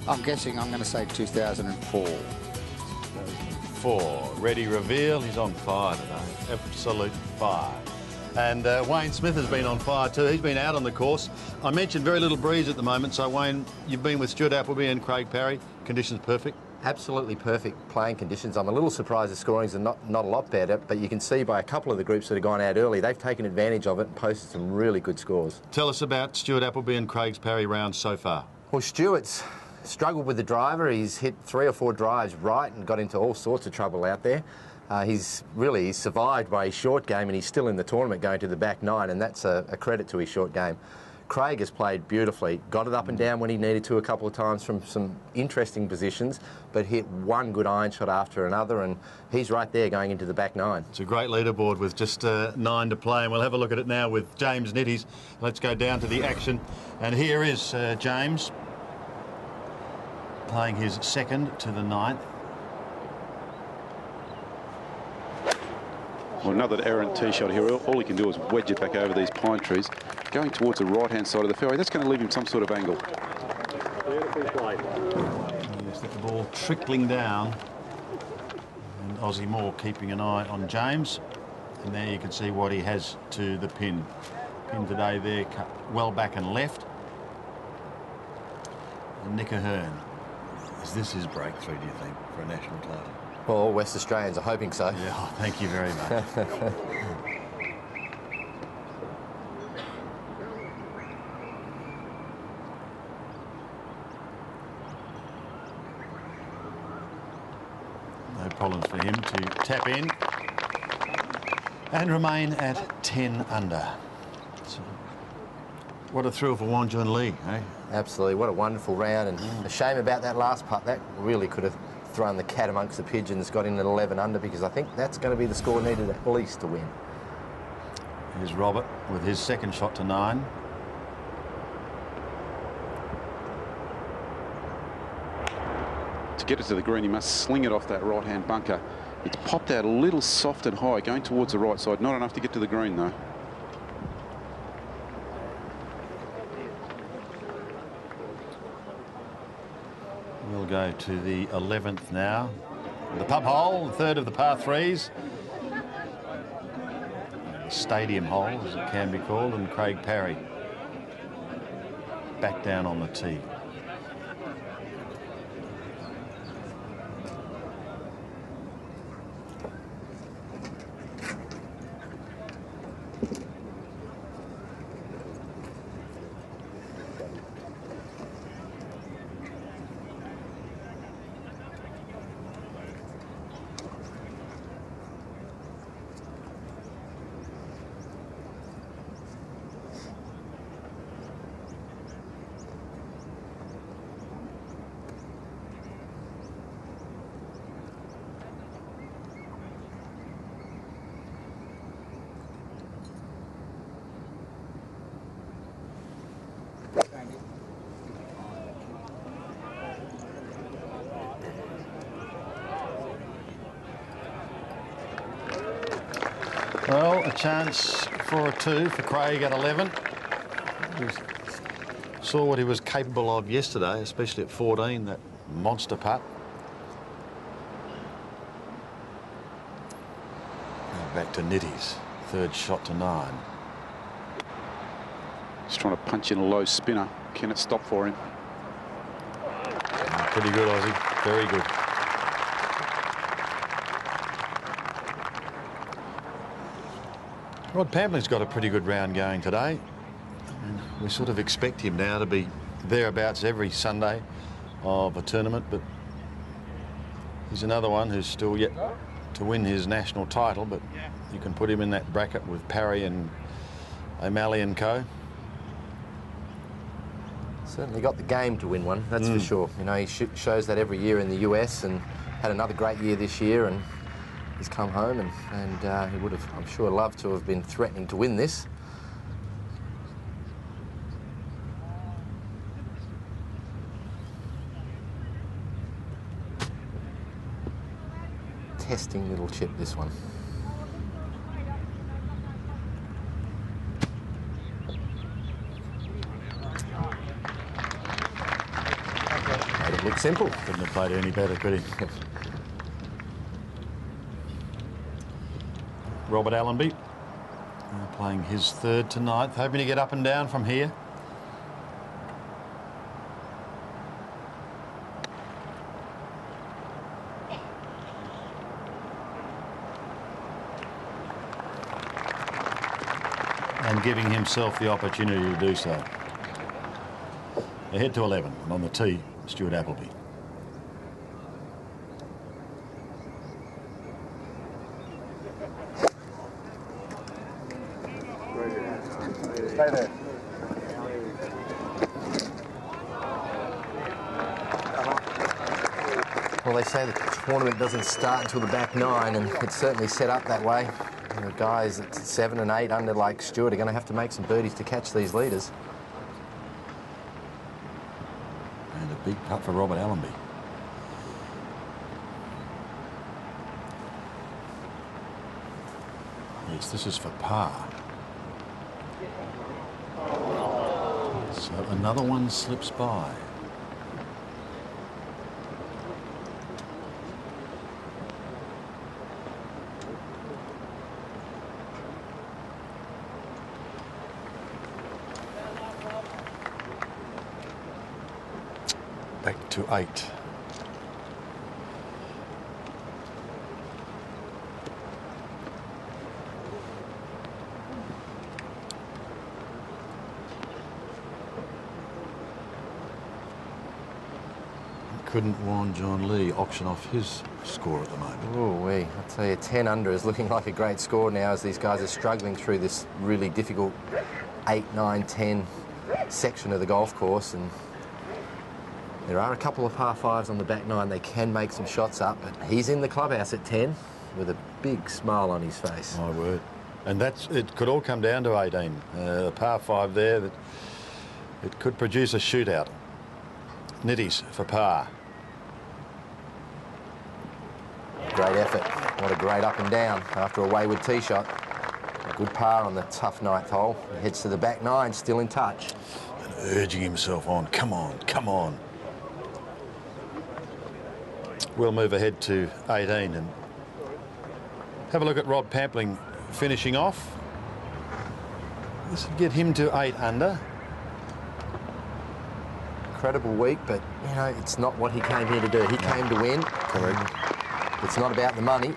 I'm guessing I'm going to say 2004. 2004. Ready reveal. He's on fire today. Absolute fire. And Wayne Smith has been on fire too. He's been out on the course. I mentioned very little breeze at the moment. So, Wayne, you've been with Stuart Appleby and Craig Parry. Conditions perfect? Absolutely perfect playing conditions. I'm a little surprised the scorings are not a lot better, but you can see by a couple of the groups that have gone out early, they've taken advantage of it and posted some really good scores. Tell us about Stuart Appleby and Craig's Parry rounds so far. Well, Stuart's struggled with the driver. He's hit 3 or 4 drives right and got into all sorts of trouble out there. He's survived by his short game, and he's still in the tournament going to the back 9, and that's a credit to his short game. Craig has played beautifully, got it up and down when he needed to a couple of times from some interesting positions, but hit one good iron shot after another, and he's right there going into the back 9. It's a great leaderboard with just 9 to play, and we'll have a look at it now with James Nitties. Let's go down to the action, and here is James playing his second to the 9th. Well, another errant tee shot here. All he can do is wedge it back over these pine trees, going towards the right-hand side of the fairway. That's going to leave him some sort of angle. Beautifully played. Yes, the ball trickling down, and Aussie Moore keeping an eye on James. And there you can see what he has to the pin. Pin today there, cut well back and left. And Nick Ahern. Is this his breakthrough, do you think, for a national title? Well, West Australians are hoping so. Yeah, oh, thank you very much. No problems for him to tap in and remain at 10 under. So, what a thrill for Won Joon Lee, eh? Absolutely, what a wonderful round, and a shame about that last putt. That really could have thrown the cat amongst the pigeons, got in at 11 under, because I think that's going to be the score needed at least to win. Here's Robert with his second shot to 9. To get it to the green, he must sling it off that right-hand bunker. It's popped out a little soft and high, going towards the right side. Not enough to get to the green, though. We'll go to the 11th now. The pub hole, the third of the par 3s. Stadium hole, as it can be called, and Craig Parry back down on the tee. Well, a chance for a 2 for Craig at 11. We saw what he was capable of yesterday, especially at 14, that monster putt. Now back to Nitties, third shot to 9. He's trying to punch in a low spinner. Can it stop for him? Pretty good, Aussie. Very good. Rod Pampling's got a pretty good round going today. And we sort of expect him now to be thereabouts every Sunday of a tournament, but he's another one who's still yet to win his national title, but you can put him in that bracket with Parry and O'Malley and co. Certainly got the game to win one, that's for sure. You know, he shows that every year in the US, and had another great year this year, and he's come home, and he would have, I'm sure, loved to have been threatening to win this. testing little chip, this one. Made it look simple. Couldn't have played any better, could he? Robert Allenby playing his third to ninth, hoping to get up and down from here. And giving himself the opportunity to do so. Ahead to 11, and on the tee, Stuart Appleby. Stay there. Well, they say the tournament doesn't start until the back nine, and it's certainly set up that way. And the guys at 7 and 8 under like Stuart are going to have to make some birdies to catch these leaders. And a big putt for Robert Allenby. Yes, this is for par. So another one slips by. Back to 8. Couldn't Juan John Lee auction off his score at the moment? Oh, I tell you, 10 under is looking like a great score now as these guys are struggling through this really difficult 8, 9, 10 section of the golf course. And there are a couple of par fives on the back nine. They can make some shots up, but he's in the clubhouse at 10 with a big smile on his face. My word. And it could all come down to 18. The par 5 there, that it could produce a shootout. Nitties for par. Great effort. What a great up and down after a wayward tee shot. A good par on the tough 9th hole. He heads to the back nine, still in touch. And urging himself on. Come on, come on. We'll move ahead to 18 and have a look at Rod Pampling finishing off. This would get him to 8 under. Incredible week, but, you know, it's not what he came here to do. He came to win. Correct. It's not about the money.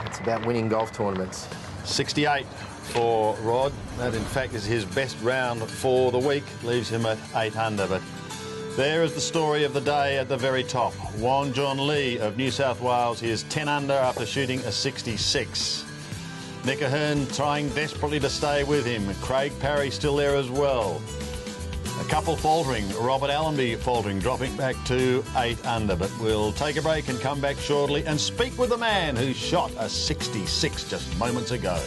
It's about winning golf tournaments. 68 for Rod. That, in fact, is his best round for the week. Leaves him at 8 under, but there is the story of the day at the very top. Won Joon Lee of New South Wales. He is 10 under after shooting a 66. Nick Ahern trying desperately to stay with him. Craig Parry still there as well. A couple faltering. Robert Allenby faltering, dropping back to 8 under. But we'll take a break and come back shortly and speak with the man who shot a 66 just moments ago.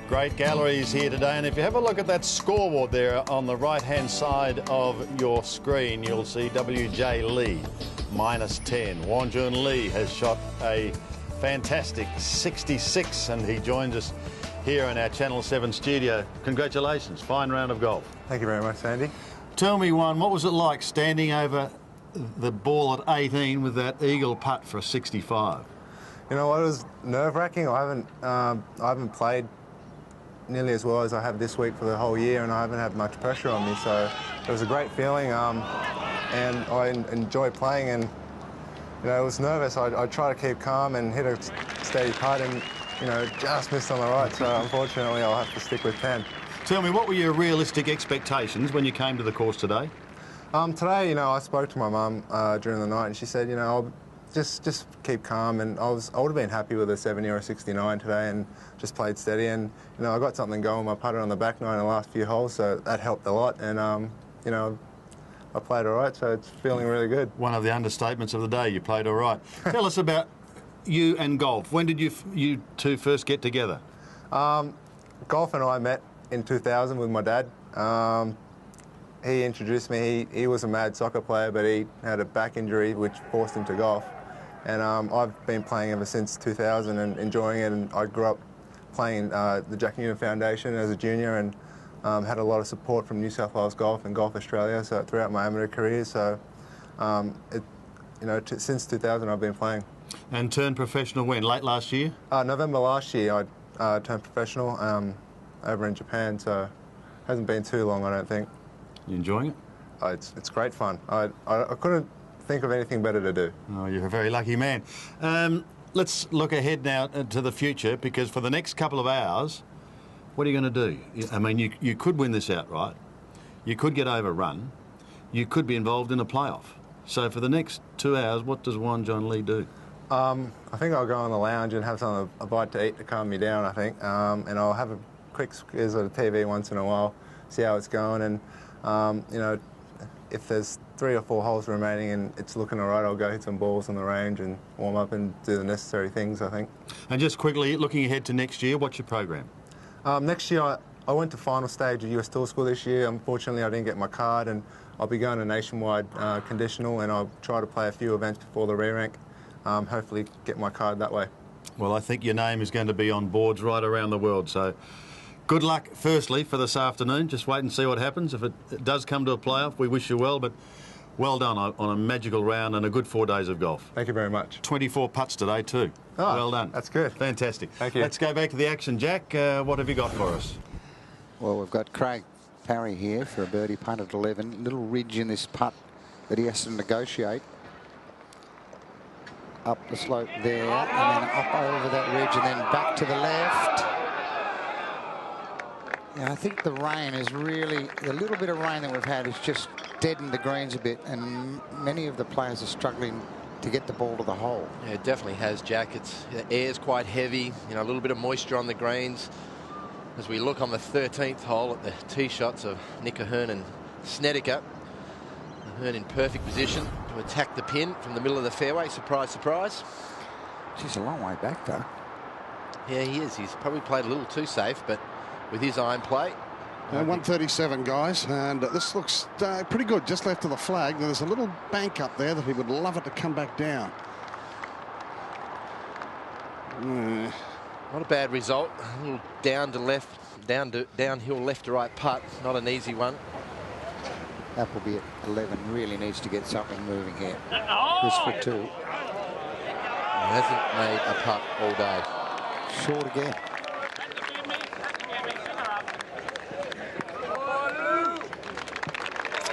Great galleries here today, and if you have a look at that scoreboard there on the right-hand side of your screen, you'll see W.J. Lee, -10. Won Joon Lee has shot a fantastic 66, and he joins us here in our Channel 7 studio. Congratulations, fine round of golf. Thank you very much, Sandy. Tell me, Juan, what was it like standing over the ball at 18 with that eagle putt for a 65? You know what, it was nerve-wracking. I haven't played nearly as well as I have this week for the whole year, and I haven't had much pressure on me, so it was a great feeling, and I enjoyed playing, and you know, it was nervous. I try to keep calm and hit a steady putt, and you know, just missed on the right, so unfortunately I'll have to stick with 10. Tell me, what were your realistic expectations when you came to the course today? Today, you know, I spoke to my mum during the night, and she said, you know, I'll just keep calm, and I would have been happy with a 70 or a 69 today, and just played steady, and you know, I got something going. I putted on the back nine in the last few holes, so that helped a lot, and you know, I played all right, so it's feeling really good. One of the understatements of the day, you played all right. Tell us about you and golf. When did you two first get together? Golf and I met in 2000 with my dad. He introduced me. He was a mad soccer player, but he had a back injury which forced him to golf. And I've been playing ever since 2000 and enjoying it. And I grew up playing the Jack Newton Foundation as a junior, and had a lot of support from New South Wales Golf and Golf Australia. So throughout my amateur career, so you know, since 2000 I've been playing. And turned professional when? Late last year? November last year I turned professional over in Japan. So hasn't been too long, I don't think. You enjoying it? It's great fun. I couldn't think of anything better to do. Oh, you're a very lucky man. Let's look ahead now to the future, because for the next couple of hours, what are you going to do? I mean, you could win this outright. You could get overrun. You could be involved in a playoff. So for the next 2 hours, what does Juan John Lee do? I think I'll go on the lounge and have a bite to eat to calm me down, I think. And I'll have a quick squeeze of the TV once in a while, see how it's going. And, you know, if there's 3 or 4 holes remaining and it's looking all right, I'll go hit some balls on the range and warm up and do the necessary things, I think. And just quickly, looking ahead to next year, what's your program? Next year, I went to final stage of US Tour School this year. Unfortunately, I didn't get my card, and I'll be going to nationwide conditional, and I'll try to play a few events before the re-rank. Hopefully get my card that way. Well, I think your name is going to be on boards right around the world, so good luck, firstly, for this afternoon. Just wait and see what happens. If it does come to a playoff, we wish you well, but well done on a magical round and a good 4 days of golf. Thank you very much. 24 putts today too. Oh, well done. That's good. Fantastic. Thank you. Let's go back to the action. Jack, what have you got for us? Well, we've got Parry here for a birdie putt at 11. Little ridge in this putt that he has to negotiate. Up the slope there, and then up over that ridge, and then back to the left. Yeah, I think the rain is really, the little bit of rain that we've had has just deadened the greens a bit, and many of the players are struggling to get the ball to the hole. Yeah, it definitely has, Jack. The air's quite heavy, you know, a little bit of moisture on the greens. As we look on the 13th hole at the tee shots of Nick Ahern and Snedeker. Ahern in perfect position to attack the pin from the middle of the fairway. Surprise, surprise. She's a long way back, though. Yeah, he is. He's probably played a little too safe, but with his iron play. 137, guys, and this looks pretty good. Just left of the flag. There's a little bank up there that he would love it to come back down. Not a bad result. A little down to left, downhill left to right putt. Not an easy one. That will be at 11. Really needs to get something moving here. This for 2. He hasn't made a putt all day. Short again.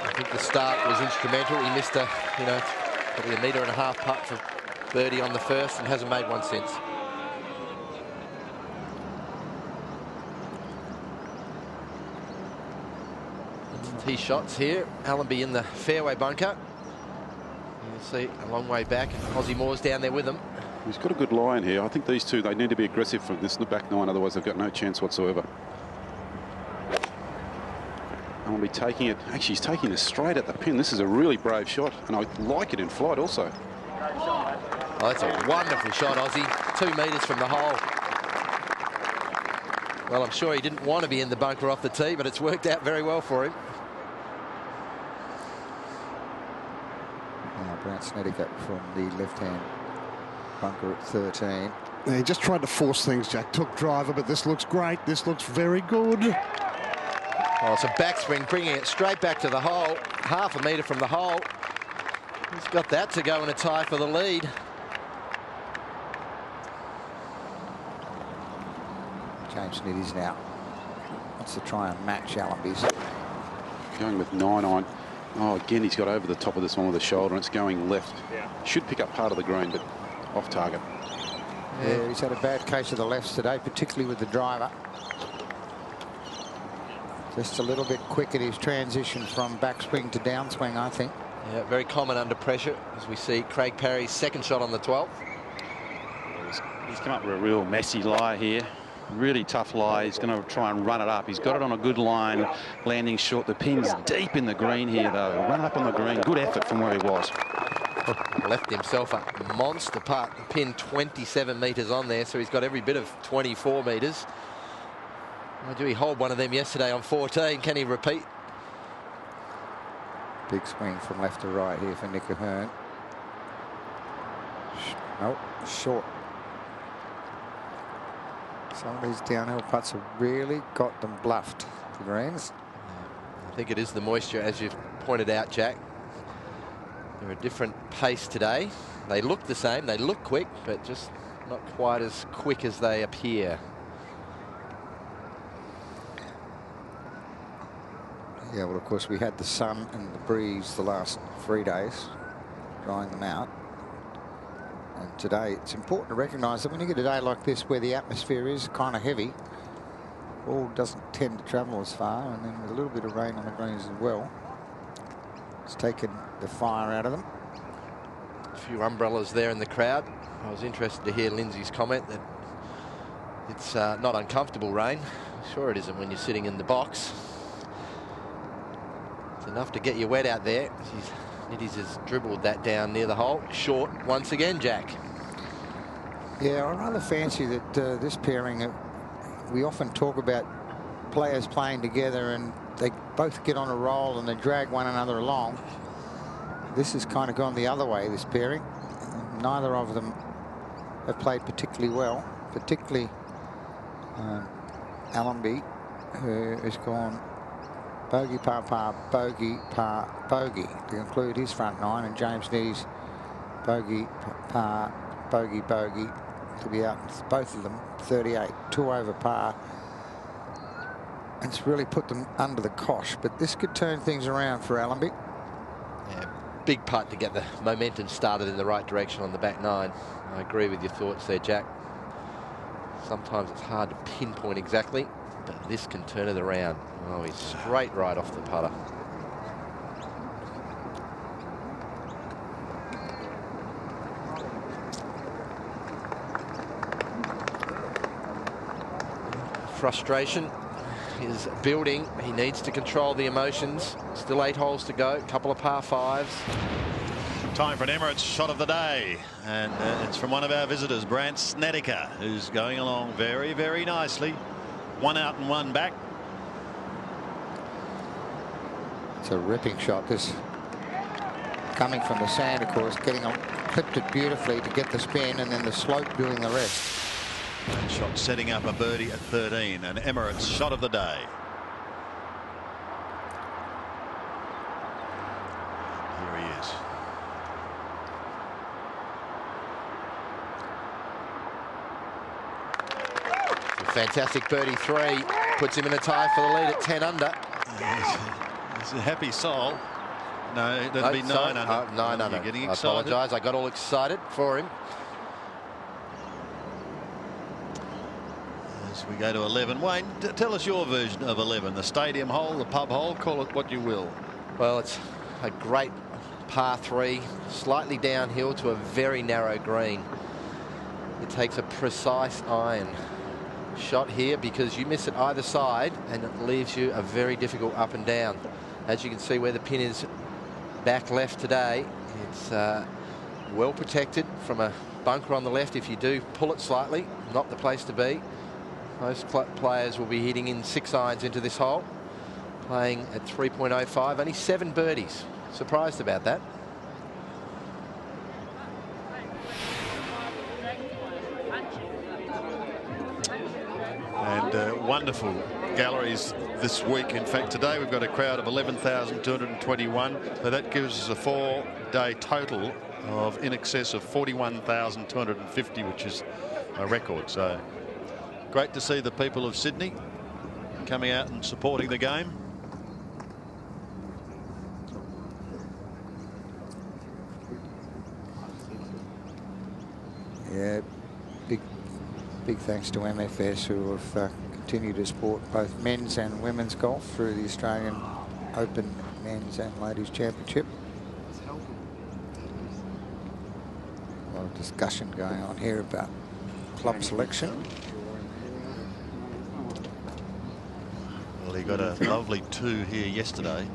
I think the start was instrumental. He missed a, you know, probably 1.5 metre putt for birdie on the first and hasn't made one since. Tee shots here. Allenby in the fairway bunker. You'll see a long way back. Aussie Moore's down there with him. He's got a good line here. I think these two, they need to be aggressive from this in the back nine, otherwise they've got no chance whatsoever. Allenby taking it. Actually, he's taking it straight at the pin. This is a really brave shot, and I like it in flight also. Oh, that's a wonderful shot, Aussie. 2 metres from the hole. Well, I'm sure he didn't want to be in the bunker off the tee, but it's worked out very well for him. Now Brandt Snedeker from the left-hand bunker at 13. He just tried to force things, Jack. Took driver, but this looks great. This looks very good. Oh, it's a backswing, bringing it straight back to the hole. Half a metre from the hole. He's got that to go in a tie for the lead. James Niddy's now wants to try and match Allenby's. Going with 9-iron. Oh, again, he's got over the top of this one with the shoulder, and it's going left. Yeah. Should pick up part of the green, but off target. Yeah, he's had a bad case of the lefts today, particularly with the driver. Just a little bit quick at his transition from backswing to downswing, I think. Yeah, very common under pressure, as we see Craig Parry's second shot on the 12th. He's come up with a real messy lie here. Really tough lie. He's going to try and run it up. He's got it on a good line, landing short. The pin's deep in the green here, though. Run up on the green. Good effort from where he was. Left himself a monster putt. Pin 27 metres on there, so he's got every bit of 24 metres. Do he hold one of them yesterday on 14? Can he repeat? Big swing from left to right here for Nick Ahern. Nope, short. Some of these downhill putts have really got them bluffed, the greens. I think it is the moisture, as you've pointed out, Jack. They're a different pace today. They look the same, they look quick, but just not quite as quick as they appear. Yeah, well, of course, we had the sun and the breeze the last 3 days, drying them out. And today, it's important to recognise that when you get a day like this where the atmosphere is kind of heavy, ball doesn't tend to travel as far, and then with a little bit of rain on the greens as well, it's taken the fire out of them. A few umbrellas there in the crowd. I was interested to hear Lindsay's comment that it's not uncomfortable rain. Sure it isn't when you're sitting in the box. It's enough to get you wet out there. Niddy's has dribbled that down near the hole. Short once again, Jack. Yeah, I rather fancy that this pairing, we often talk about players playing together and they both get on a roll and they drag one another along. This has kind of gone the other way, this pairing. Neither of them have played particularly well, particularly Allenby, who has gone bogey, par, par, bogey, par, bogey to conclude his front nine, and James Niddy's bogey, par, bogey, bogey to be out, both of them 38, 2 over par. It's really put them under the cosh, but this could turn things around for Allenby. Yeah, big putt to get the momentum started in the right direction on the back nine. I agree with your thoughts there, Jack. Sometimes it's hard to pinpoint exactly, but this can turn it around. Oh, he's straight right off the putter. Frustration is building. He needs to control the emotions. Still 8 holes to go, a couple of par 5s. Time for an Emirates shot of the day, and it's from one of our visitors, Brandt Snedeker, who's going along very, very nicely. 1 out and 1 back. It's a ripping shot, this. Coming from the sand, of course, clipped it beautifully to get the spin, and then the slope doing the rest. That shot setting up a birdie at 13, an Emirates shot of the day. Here he is. A fantastic birdie 3 puts him in a tie for the lead at 10 under. He's a happy soul. No, that'd be 9 under. 9 under. You're getting I excited. apologise. I got all excited for him. As we go to 11. Wayne, tell us your version of 11. The stadium hole, the pub hole, call it what you will. Well, it's a great par 3, slightly downhill to a very narrow green. It takes a precise iron shot here because you miss it either side and it leaves you a very difficult up and down. As you can see where the pin is back left today, it's well protected from a bunker on the left. If you do pull it slightly, not the place to be. Most players will be hitting in 6 irons into this hole, playing at 3.05. Only 7 birdies. Surprised about that. And wonderful galleries this week. In fact, today we've got a crowd of 11,221. So that gives us a 4-day total of in excess of 41,250, which is a record. So great to see the people of Sydney coming out and supporting the game. Yeah, big thanks to MFS, who have continued to support both men's and women's golf through the Australian Open Men's and Ladies Championship. A lot of discussion going on here about club selection. Well, he got a lovely 2 here yesterday.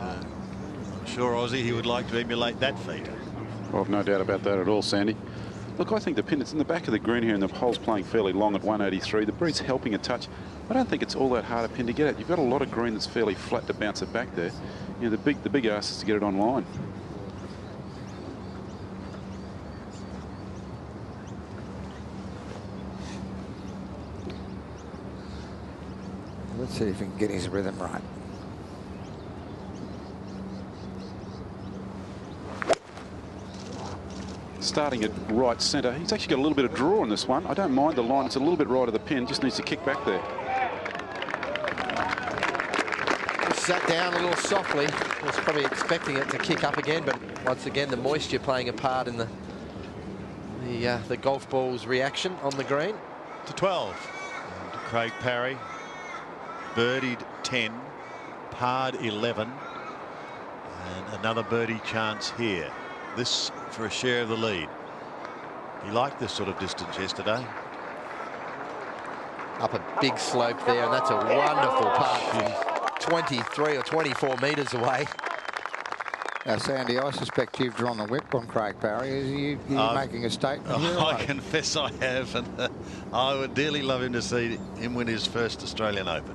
And, I'm sure Aussie, he would like to emulate that feat. Well, I've no doubt about that at all, Sandy. Look, I think the pin, it's in the back of the green here, and the hole's playing fairly long at 183. The breeze helping a touch. I don't think it's all that hard a pin to get at. You've got a lot of green that's fairly flat to bounce it back there. You know, the big ask is to get it online. Let's see if he can get his rhythm right. Starting at right centre. He's actually got a little bit of draw on this one. I don't mind the line. It's a little bit right of the pin. Just needs to kick back there. Sat down a little softly. Was probably expecting it to kick up again, but once again the moisture playing a part in the golf ball's reaction on the green. To 12. And Craig Parry birdied 10, parred 11, and another birdie chance here. This for a share of the lead. He liked this sort of distance yesterday. Up a big slope there, and that's a wonderful putt from 23 or 24 metres away. Now, Sandy, I suspect you've drawn the whip on Craig Parry. Is you making a statement here? I confess I have, and I would dearly love him to see him win his first Australian Open.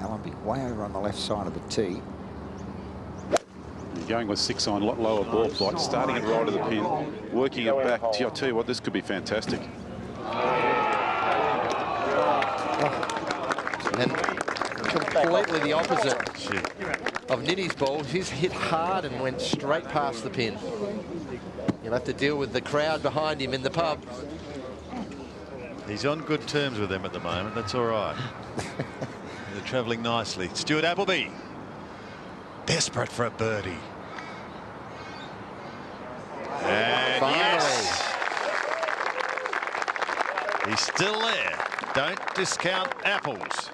Allenby way over on the left side of the tee. Going with 6 iron, a lot lower ball flight, starting it right of the pin, working it back. Gee, I'll tell you what, this could be fantastic. And completely the opposite of Nitty's ball. He's hit hard and went straight past the pin. You'll have to deal with the crowd behind him in the pub. He's on good terms with them at the moment. That's all right. They're travelling nicely. Stuart Appleby, desperate for a birdie. And yes, he's still there. Don't discount apples.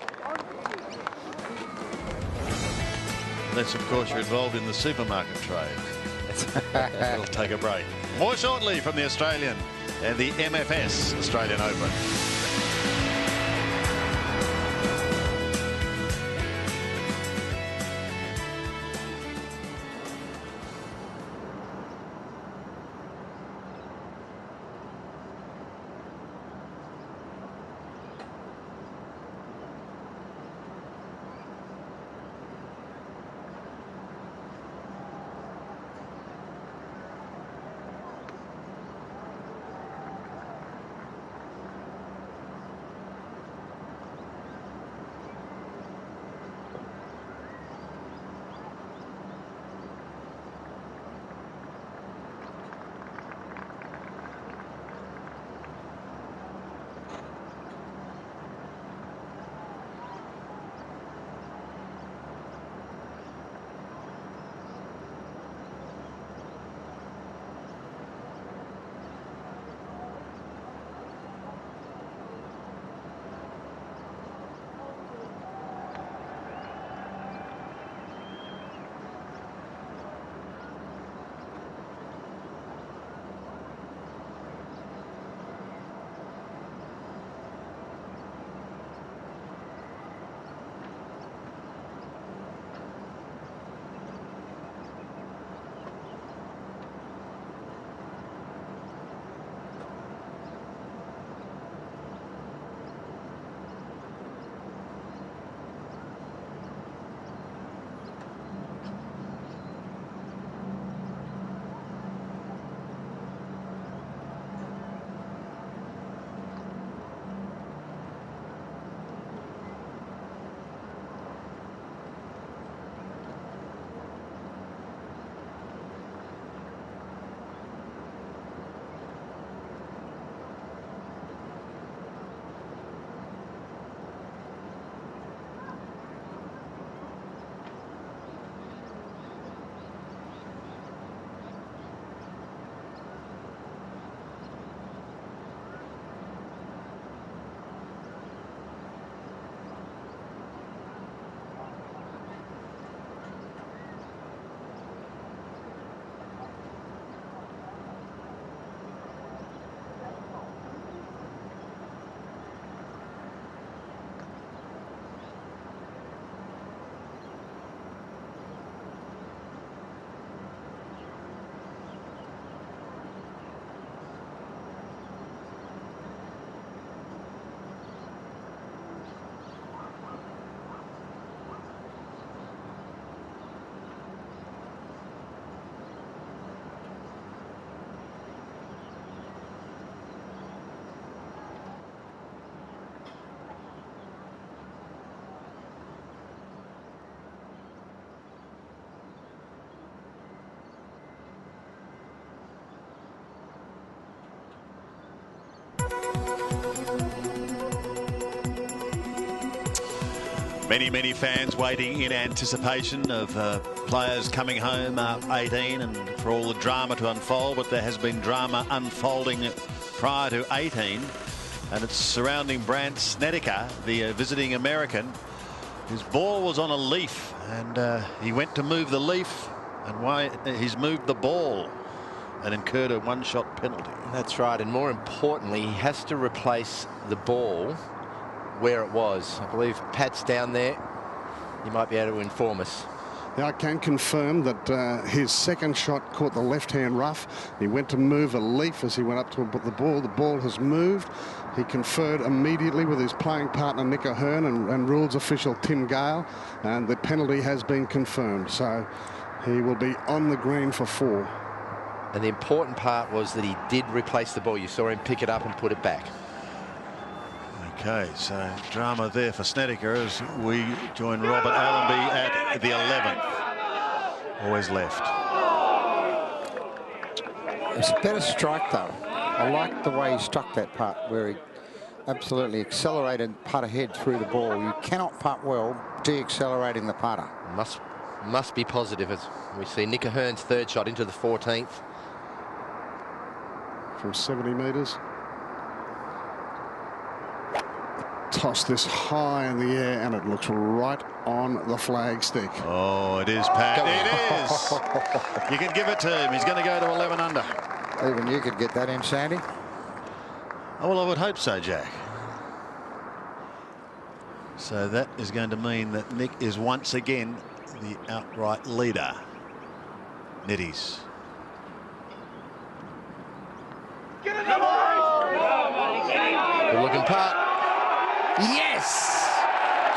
Unless, of course, you're involved in the supermarket trade. We'll take a break. More shortly from the Australian and the MFS Australian Open. Many fans waiting in anticipation of players coming home at 18 and for all the drama to unfold, but there has been drama unfolding prior to 18, and it's surrounding Brandt Snedeker, the visiting American. His ball was on a leaf, and he went to move the leaf, and he's moved the ball and incurred a one-shot penalty. That's right, and more importantly, he has to replace the ball where it was. I believe Pat's down there. You might be able to inform us. Yeah, I can confirm that his second shot caught the left-hand rough. He went to move a leaf as he went up to the ball. The ball has moved. He conferred immediately with his playing partner, Nick O'Hearn, and rules official Tim Gale, and the penalty has been confirmed. So he will be on the green for 4. And the important part was that he did replace the ball. You saw him pick it up and put it back. Okay, so drama there for Snedeker as we join Robert Allenby at the 11th. Always left. It's a better strike, though. I like the way he struck that putt, where he absolutely accelerated putt ahead through the ball. You cannot putt well de-accelerating the putter. Must be positive as we see Nick O'Hearn's third shot into the 14th. From 70 metres. Toss this high in the air, and it looks right on the flag stick. Oh, it is, Pat. It is. You can give it to him. He's going to go to 11 under. Even you could get that in, Sandy. Oh, well, I would hope so, Jack. So that is going to mean that Nick is once again the outright leader. Nitties. Good looking putt. Yes!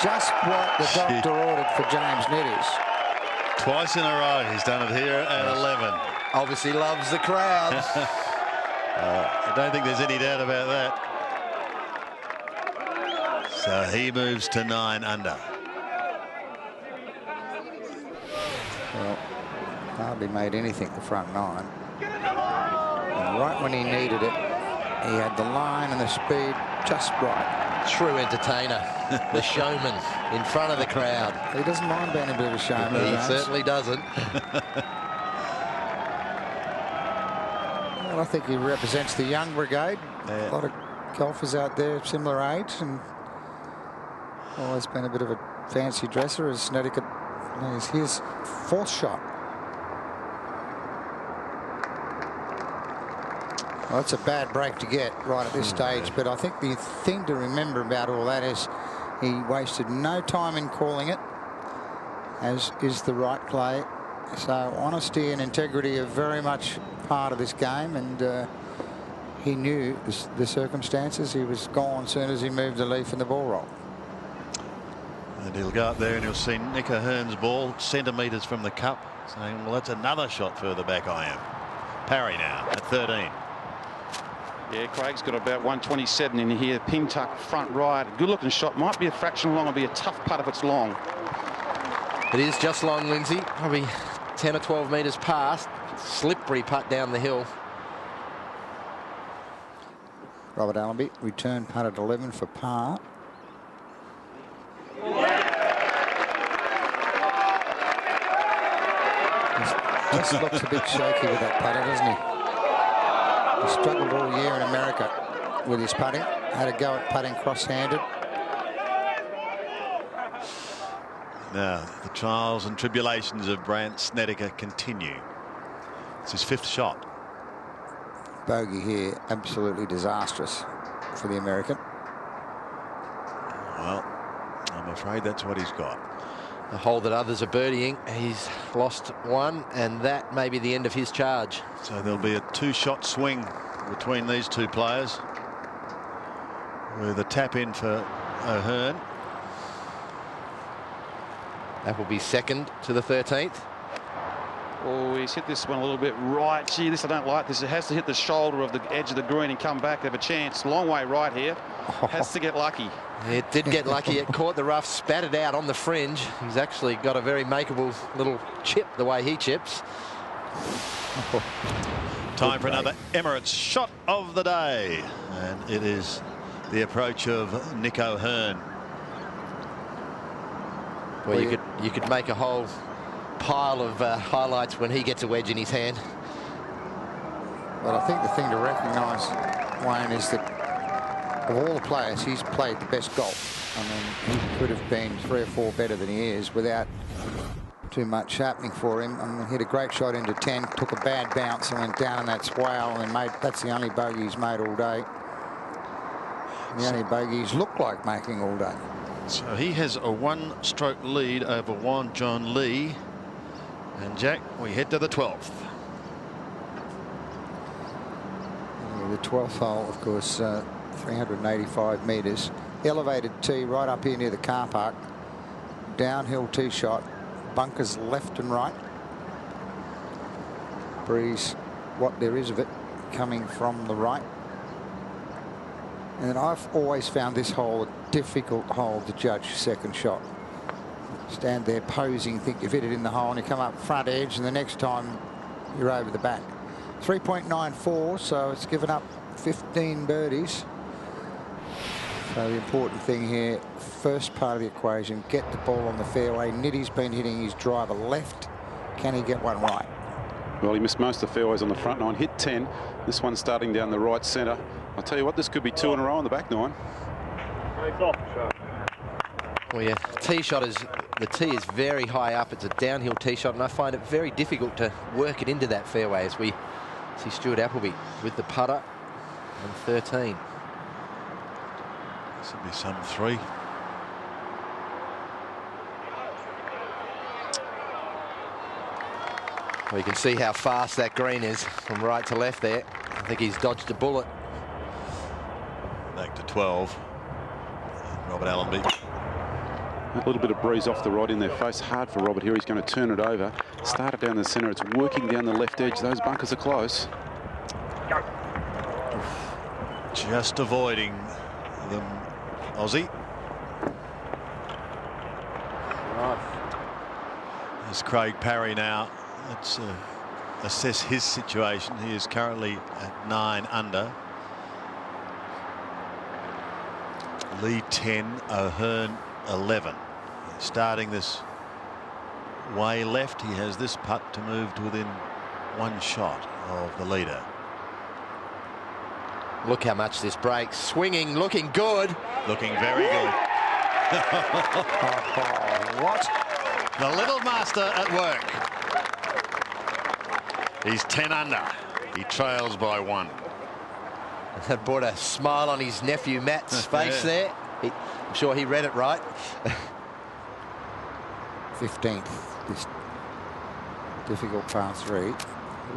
Just what the doctor ordered for James Nitties. Twice in a row he's done it here at 11. Obviously loves the crowd. I don't think there's any doubt about that. So he moves to 9 under. Well, hardly made anything the front 9. And right when he needed it, he had the line and the speed just right. True entertainer, the showman in front of the crowd. He doesn't mind being a bit of a showman. He certainly doesn't. Well, I think he represents the young brigade. Yeah. A lot of golfers out there similar age, and always been a bit of a fancy dresser as Snedeker is his 4th shot. Well, it's a bad break to get right at this stage, but I think the thing to remember about all that is he wasted no time in calling it, as is the right play. So honesty and integrity are very much part of this game, and he knew the circumstances. He was gone as soon as he moved the leaf in the ball roll. And he'll go up there and he'll see Nick O'Hearn's ball centimetres from the cup, saying, well, that's another shot further back I am. Parry now at 13. Yeah, Craig's got about 127 in here. Pin tuck front right. Good looking shot. Might be a fraction long. It'll be a tough putt if it's long. It is just long, Lindsay. Probably 10 or 12 metres past. Slippery putt down the hill. Robert Allenby, return putt at 11 for par. Just looks a bit shaky with that putter, doesn't he? He struggled all year in America with his putting. Had a go at putting cross-handed. Now, the trials and tribulations of Brandt Snedeker continue. It's his 5th shot. Bogey here, absolutely disastrous for the American. Well, I'm afraid that's what he's got. The hole that others are birdieing, he's lost one, and that may be the end of his charge. So there'll be a 2-shot swing between these two players, with a tap in for O'Hearn. That will be second to the 13th. Oh, he's hit this one a little bit right. Gee, this I don't like this. It has to hit the shoulder of the edge of the green and come back. Have a chance. Long way right here. Has to get lucky. It did get lucky. It caught the rough, spat it out on the fringe. He's actually got a very makeable little chip the way he chips. Time for another Emirates shot of the day, and it is the approach of Nick O'Hearn. Well, you could make a whole pile of highlights when he gets a wedge in his hand. But I think the thing to recognise, Wayne, is that of all the players, he's played the best golf. I mean, he could have been 3 or 4 better than he is without too much happening for him. I mean, hit a great shot into 10, took a bad bounce and went down in that swale and made. That's the only bogey he's made all day. The only bogey he's looked like making all day. So he has a 1-stroke lead over Juan John Lee. And Jack, we head to the 12th. The 12th hole, of course, 385 metres. Elevated tee right up here near the car park. Downhill tee shot. Bunkers left and right. Breeze, what there is of it, coming from the right. And I've always found this hole a difficult hole to judge second shot. Stand there posing, think you've hit it in the hole, and you come up front edge, and the next time you're over the back. 3.94, so it's given up 15 birdies. So the important thing here, first part of the equation, get the ball on the fairway. Nitty's been hitting his driver left. Can he get one right? Well, he missed most of the fairways on the front 9, hit 10. This one's starting down the right centre. I'll tell you what, this could be 2 in a row on the back 9. Well, yeah, the tee is very high up. It's a downhill tee shot, and I find it very difficult to work it into that fairway as we see Stuart Appleby with the putter on 13. This will be some 3. Well, you can see how fast that green is from right to left there. I think he's dodged a bullet. Back to 12. Robert Allenby. A little bit of breeze off the right in their face. Hard for Robert here. He's going to turn it over. Start it down the centre. It's working down the left edge. Those bunkers are close. Just avoiding them, Aussie. There's Craig Parry now. Let's assess his situation. He is currently at 9 under. Lee 10, O'Hearn 11. Starting this way left, he has this putt to move to within 1 shot of the leader. Look how much this breaks. Swinging, looking good. Looking very good. What? The little master at work. He's 10 under. He trails by 1. That brought a smile on his nephew Matt's face there. I'm sure he read it right. 15th. This difficult par 3. A little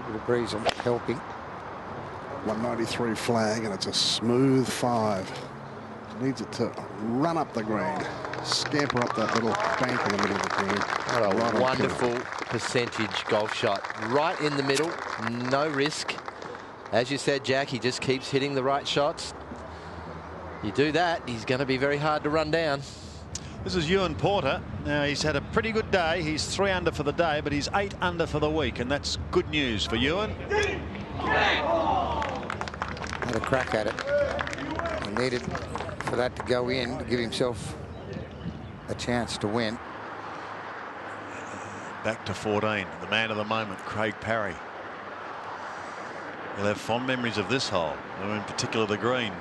bit of breeze on helping. 193 flag, and it's a smooth 5. Needs it to run up the green, scamper up that little bank in the middle of the green. What a wonderful percentage golf shot. Right in the middle, no risk. As you said, Jack, he just keeps hitting the right shots. You do that, he's going to be very hard to run down. This is Ewan Porter. Now, he's had a pretty good day. He's 3 under for the day, but he's 8 under for the week, and that's good news for Ewan. Had a crack at it. He needed for that to go in to give himself a chance to win. Back to 14. The man of the moment, Craig Parry. He'll have fond memories of this hole, and in particular the green.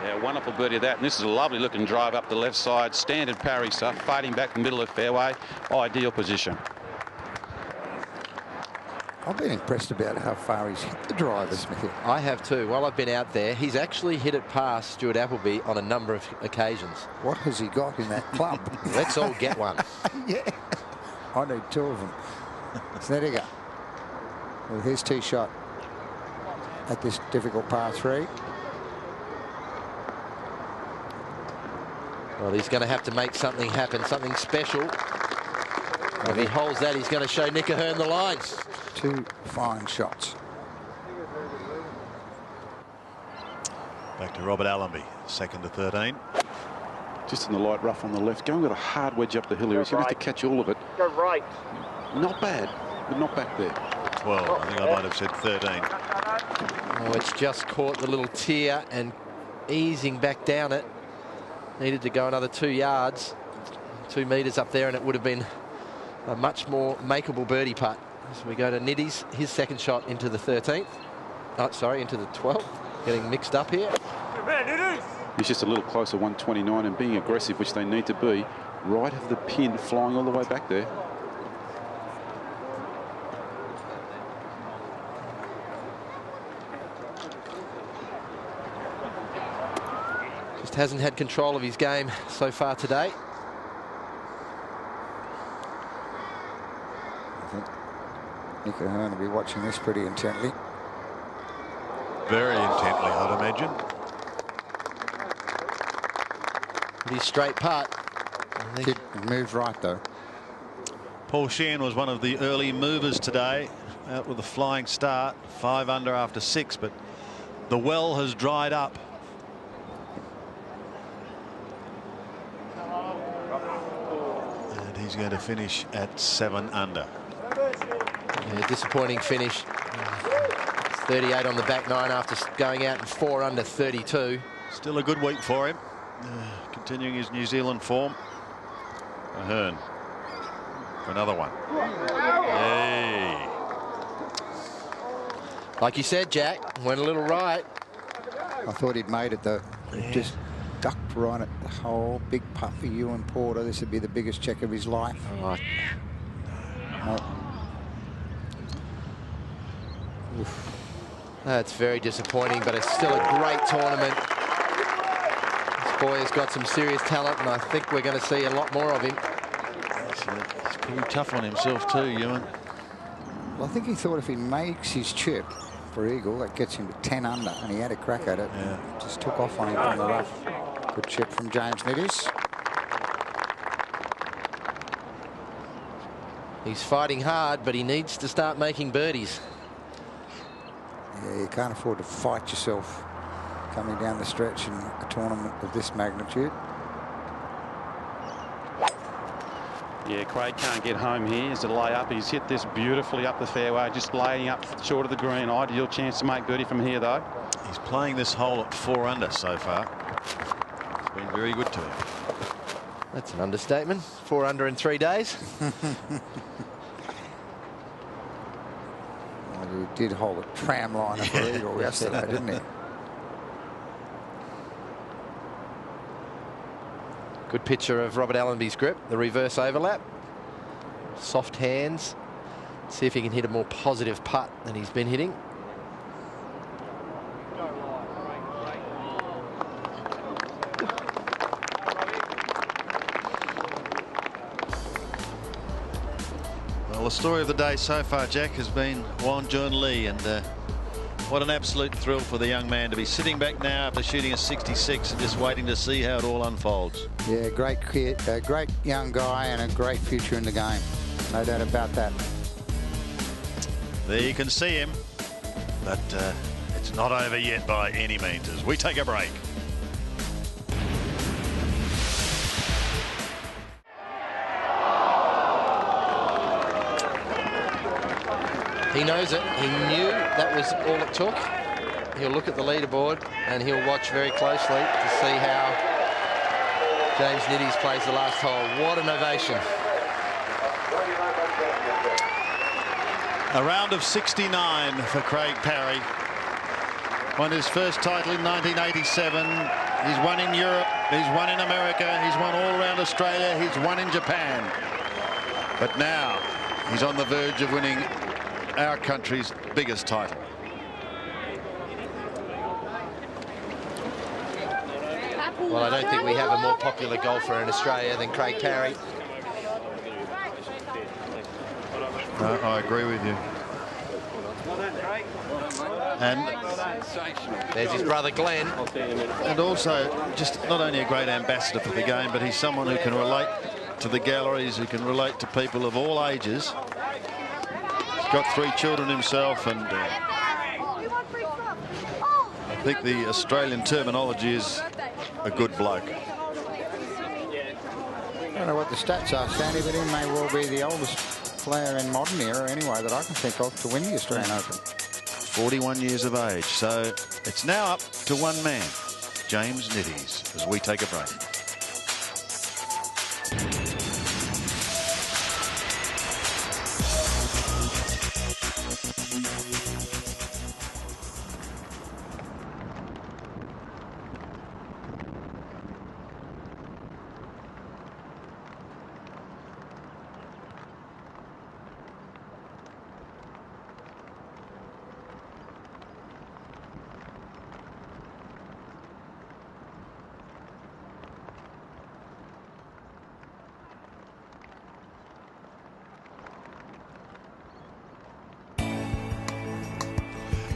Yeah, wonderful birdie of that. And this is a lovely looking drive up the left side. Standard Parry stuff, fading back the middle of the fairway. Ideal position. I've been impressed about how far he's hit the driver, Smithy. I have too. While I've been out there, he's actually hit it past Stuart Appleby on a number of occasions. What has he got in that club? Let's all get one. Yeah. I need 2 of them. Snedeker with his tee shot at this difficult par 3. Well, he's going to have to make something happen, something special. If he holds that, he's going to show Nick O'Hearn the lines. 2 fine shots. Back to Robert Allenby, 2nd to 13. Just in the light rough on the left. Going got a hard wedge up the hill here. He's going to have to catch all of it. Go right. Not bad, but not back there. 12. I think I might have said 13. Oh, it's just caught the little tear and easing back down it. Needed to go another 2 yards, 2 metres up there, and it would have been a much more makeable birdie putt. So we go to Niddy's, his second shot into the 13th. Oh, sorry, into the 12th. Getting mixed up here. He's just a little closer, 129, and being aggressive, which they need to be, right of the pin, flying all the way back there. Just hasn't had control of his game so far today. I think Nick Ahern will be watching this pretty intently. Very intently, I'd imagine. Pretty straight putt. Kid moved right, though. Paul Sheehan was one of the early movers today, out with a flying start, 5 under after 6, but the well has dried up. And he's going to finish at 7 under. Yeah, disappointing finish. 38 on the back 9 after going out in 4 under 32. Still a good week for him. Continuing his New Zealand form. Ahern for another one. Hey. Like you said, Jack, went a little right. I thought he'd made it, though. Yeah. Just ducked right at the hole. Big putt for Ewan Porter. This would be the biggest check of his life. Oh. No. That's very disappointing, but it's still a great tournament. This boy has got some serious talent, and I think we're going to see a lot more of him. He's pretty tough on himself too, Ewan. Well, I think he thought if he makes his chip for eagle, that gets him to 10 under, and he had a crack at it. Yeah. Just took off on him from the rough. Good chip from James Niddies. He's fighting hard, but he needs to start making birdies. Yeah, you can't afford to fight yourself coming down the stretch in a tournament of this magnitude. Yeah, Craig can't get home here. It's a lay-up. He's hit this beautifully up the fairway, just laying up short of the green. Ideal chance to make birdie from here, though. He's playing this hole at 4 under so far. It's been very good to him. That's an understatement. 4 under in 3 days. Well, he did hold a tram liner for eagle yesterday, didn't he? Good picture of Robert Allenby's grip, the reverse overlap. Soft hands. See if he can hit a more positive putt than he's been hitting. Well, the story of the day so far, Jack, has been Juan John Lee, and what an absolute thrill for the young man to be sitting back now after shooting a 66 and just waiting to see how it all unfolds. Yeah, great kid, a great young guy, and a great future in the game. No doubt about that. There you can see him, but it's not over yet by any means as we take a break. He knows it. He knew that was all it took. He'll look at the leaderboard and he'll watch very closely to see how James Niddies plays the last hole. What an ovation. A round of 69 for Craig Parry. Won his first title in 1987. He's won in Europe. He's won in America. He's won all around Australia. He's won in Japan. But now he's on the verge of winning our country's biggest title. Well, I don't think we have a more popular golfer in Australia than Craig Parry. I agree with you. And there's his brother Glenn. And also just not only a great ambassador for the game, but he's someone who can relate to the galleries, who can relate to people of all ages. He's got 3 children himself, and I think the Australian terminology is a good bloke. I don't know what the stats are, Sandy, but he may well be the oldest player in modern era anyway that I can think of to win the Australian Open. 41 years of age, so it's now up to one man, James Nitties as we take a break.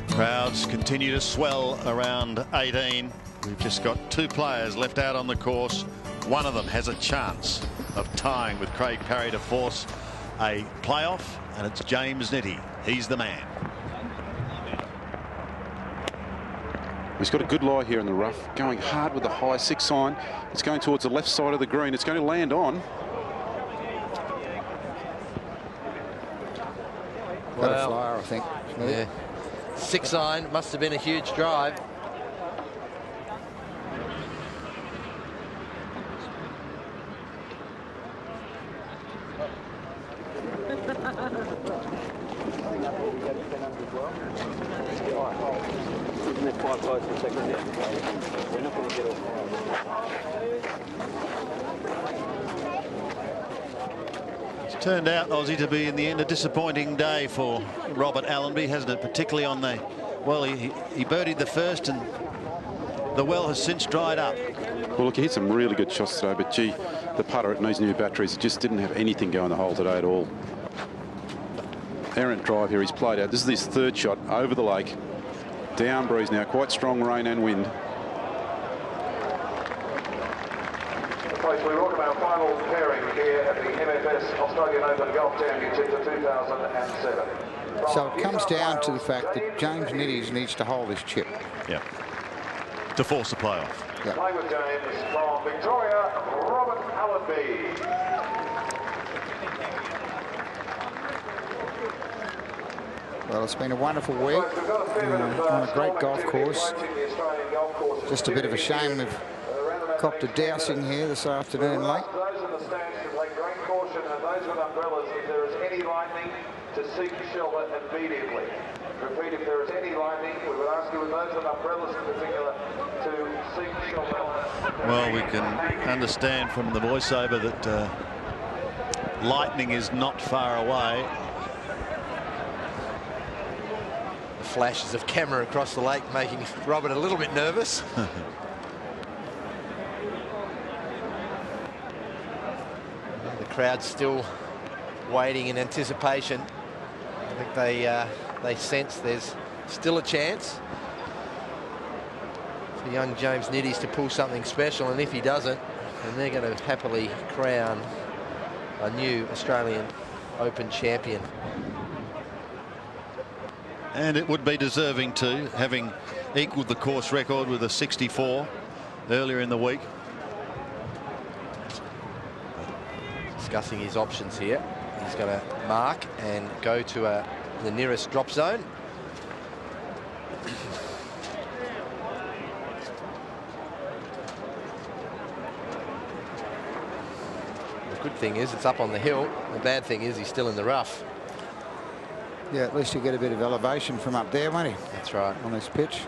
Crowds continue to swell around 18. We've just got 2 players left out on the course. One of them has a chance of tying with Craig Parry to force a playoff, and it's James Nitty. He's the man. He's got a good lie here in the rough, going hard with the high 6 iron. It's going towards the left side of the green. It's going to land on. Got a flyer, I think. Yeah. 6 iron must have been a huge drive. It's turned out, Aussie, to be in the end a disappointing day for Robert Allenby, hasn't it? Particularly on the, well, he birdied the first and the well has since dried up. Well, look, he hit some really good shots today, but gee, the putter at these new batteries just didn't have anything going the hole today at all. Errant drive here, he's played out. This is his 3rd shot over the lake. Down breeze now, quite strong rain and wind. We welcome our final pairing here at the MFS Australian Open Golf Championship of 2007. So it comes down to the fact that James Nitties needs to hold his chip. Yeah. To force a playoff. Yeah. Play with James from Victoria, Robert Allenby. Well, it's been a wonderful week on a great golf course. Just a bit of a shame we've copped a dousing here this afternoon late. Those in the stands to take great caution, and those with umbrellas, if there is any lightning, to seek shelter immediately. Repeat, if there is any lightning, we would ask you with those with umbrellas in particular to seek shelter. Well, we can understand from the voiceover that lightning is not far away. The flashes of camera across the lake making Robert a little bit nervous. The crowd's still waiting in anticipation. I think they sense there's still a chance for young James Nitties to pull something special, and if he doesn't, then they're going to happily crown a new Australian Open champion. And it would be deserving too, having equalled the course record with a 64 earlier in the week. Discussing his options here. He's going to mark and go to the nearest drop zone. The good thing is it's up on the hill. The bad thing is he's still in the rough. Yeah, at least you get a bit of elevation from up there, won't he? That's right. On this pitch.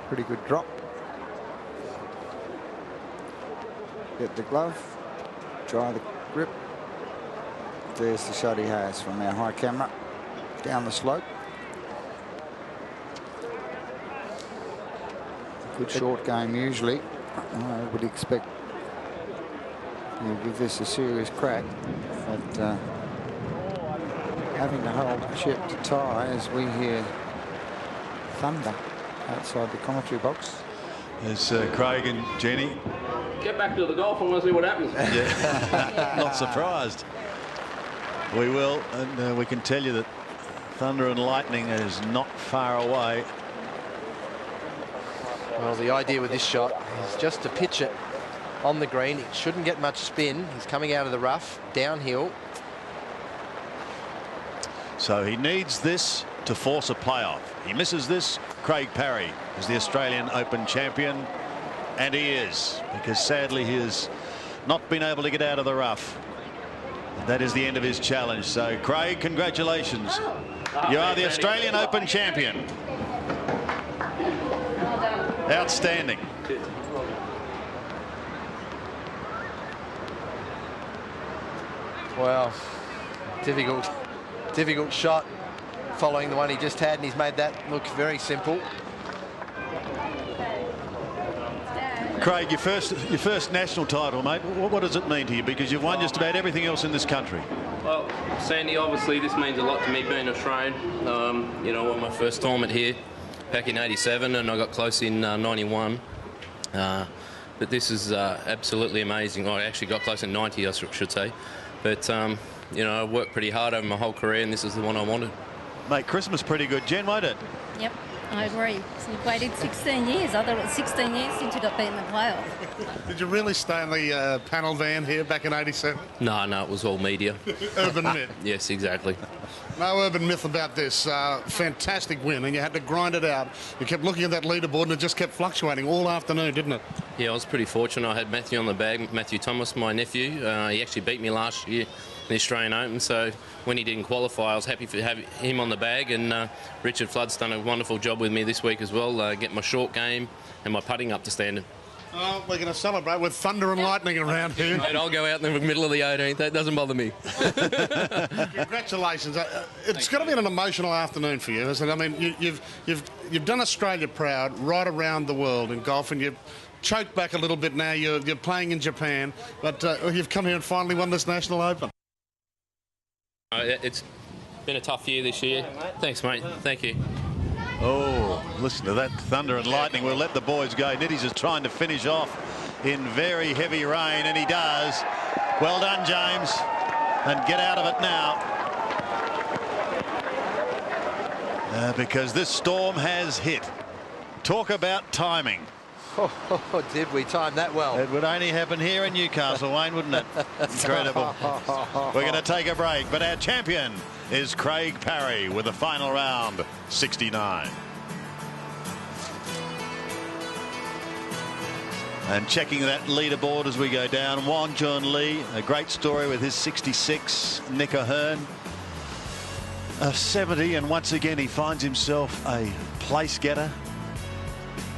Pretty good drop. Get the glove. Try the grip. There's the shot he has from our high camera. Down the slope. Good short game usually. I would expect you'll give this a serious crack. But having to hold the chip to tie as we hear thunder outside the commentary box. There's Craig and Jenny. Get back to the golf. I want to see what happens. Yeah. Not surprised. We will, and we can tell you that thunder and lightning is not far away. Well, the idea with this shot is just to pitch it on the green. It shouldn't get much spin. He's coming out of the rough, downhill. So he needs this to force a playoff. He misses this. Craig Parry is the Australian Open champion, and he is, because sadly he has not been able to get out of the rough. That is the end of his challenge. So Craig, congratulations. You are the Australian Open champion. Outstanding. Well, difficult shot following the one he just had, and he's made that look very simple. Craig, your first national title, mate. What does it mean to you? Because you've won just about everything else in this country. Well, Sandy, obviously this means a lot to me being Australian. You know, I won my first tournament here back in '87, and I got close in '91. But this is absolutely amazing. I actually got close in '90, I should say. But you know, I worked pretty hard over my whole career, and this is the one I wanted. Mate, Christmas pretty good, Jen, won't it? Yep, I agree. So you've waited 16 years. I thought it was 16 years since you got beat in the playoffs. Did you really stay in the panel van here back in '87? No, it was all media. Urban myth. Yes, exactly. No urban myth about this. Fantastic win, and you had to grind it out. You kept looking at that leaderboard, and it just kept fluctuating all afternoon, didn't it? Yeah, I was pretty fortunate. I had Matthew on the bag, Matthew Thomas, my nephew. He actually beat me last year in the Australian Open, so when he didn't qualify, I was happy to have him on the bag, and Richard Flood's done a wonderful job with me this week as well, get my short game and my putting up to standard. Oh, we're going to celebrate with thunder and lightning around here. Mate, I'll go out in the middle of the 18th. That doesn't bother me. Congratulations. It's got to be an emotional afternoon for you, isn't it? I mean, you've done Australia proud right around the world in golf, and you've choked back a little bit now. You're playing in Japan, but you've come here and finally won this National Open. It's been a tough year this year. Thanks, mate. Thank you. Oh, listen to that thunder and lightning. We'll let the boys go. Nitty's is trying to finish off in very heavy rain, and he does. Well done, James. And get out of it now. Because this storm has hit. Talk about timing. Oh, did we time that well? It would only happen here in Newcastle, Wayne, wouldn't it? Incredible. We're going to take a break, but our champion is Craig Parry with the final round, 69. And checking that leaderboard as we go down, Won Joon Lee, a great story with his 66, Nick O'Hearn, a 70, and once again he finds himself a place getter.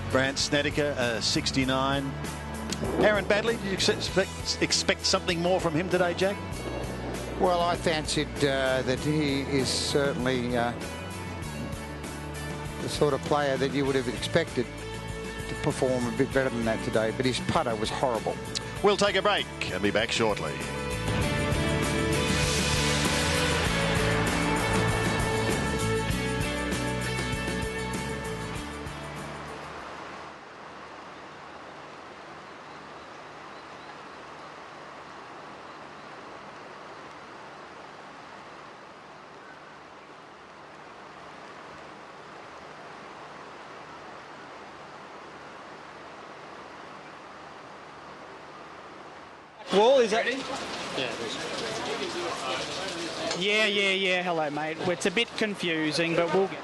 Brandt Snedeker, 69. Aaron Badley, did you expect something more from him today, Jack? Well, I fancied that he is certainly the sort of player that you would have expected to perform a bit better than that today, but his putter was horrible. We'll take a break and be back shortly. Wall, is that? Yeah. Hello, mate. It's a bit confusing, but we'll get.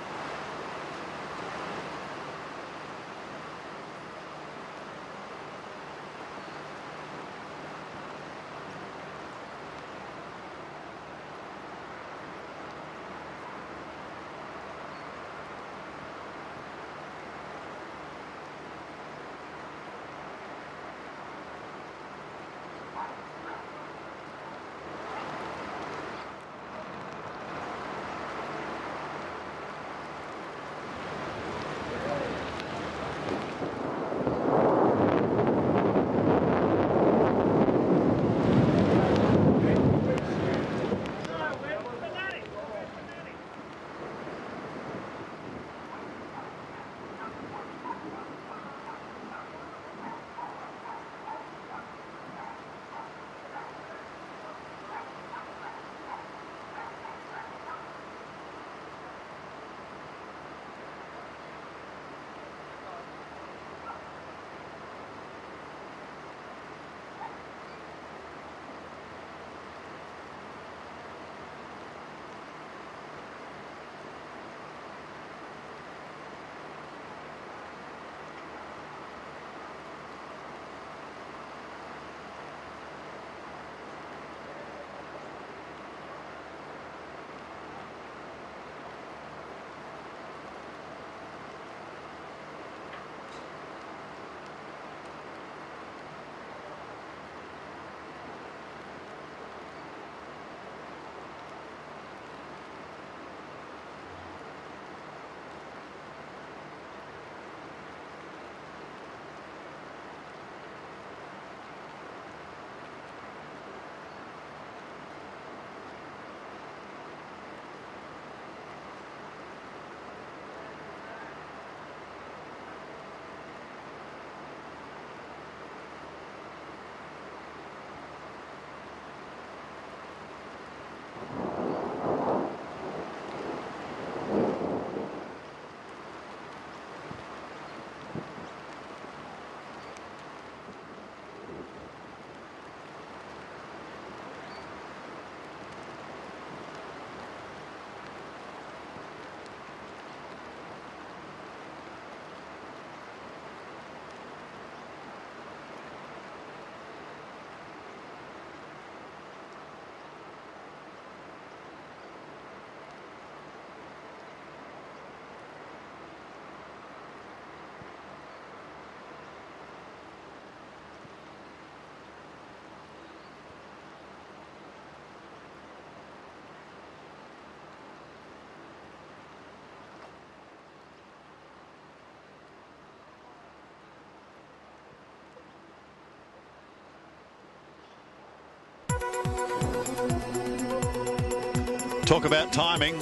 Talk about timing.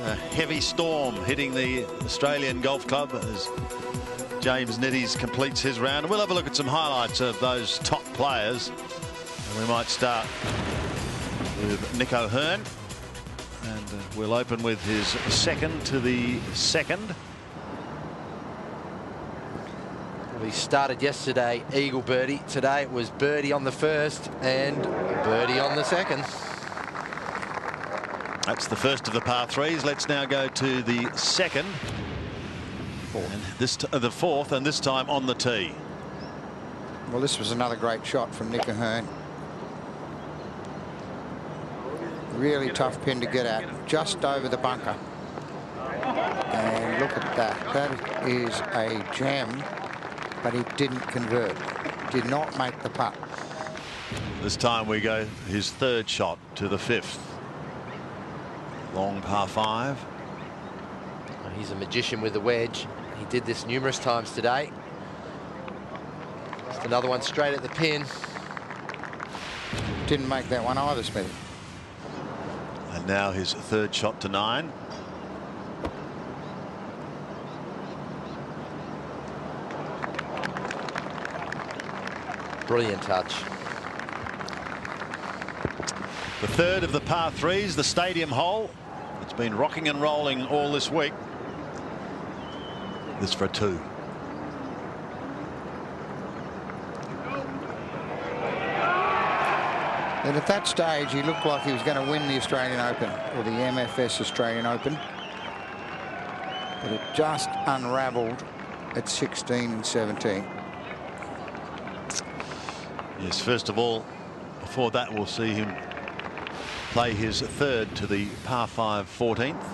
A heavy storm hitting the Australian Golf Club as James Niddies completes his round. We'll have a look at some highlights of those top players. And we might start with Nick O'Hearn. And we'll open with his second to the second. We started yesterday eagle birdie. Today it was birdie on the first and birdie on the second. That's the first of the par threes. Let's now go to the second. And this the fourth, and this time on the tee. Well, this was another great shot from Nick O'Hearn. Really tough pin to get at, just over the bunker. And look at that. That is a gem, but he didn't convert. Did not make the putt. This time we go his third shot to the fifth. Long par five. He's a magician with the wedge. He did this numerous times today. Just another one straight at the pin. Didn't make that one either, Smithy. And now his third shot to 9. Brilliant touch. The third of the par threes, the stadium hole. It's been rocking and rolling all this week. This for a 2. And at that stage, he looked like he was going to win the Australian Open, or the MFS Australian Open. But it just unravelled at 16 and 17. Yes, first of all, before that, we'll see him play his third to the par 5 14th.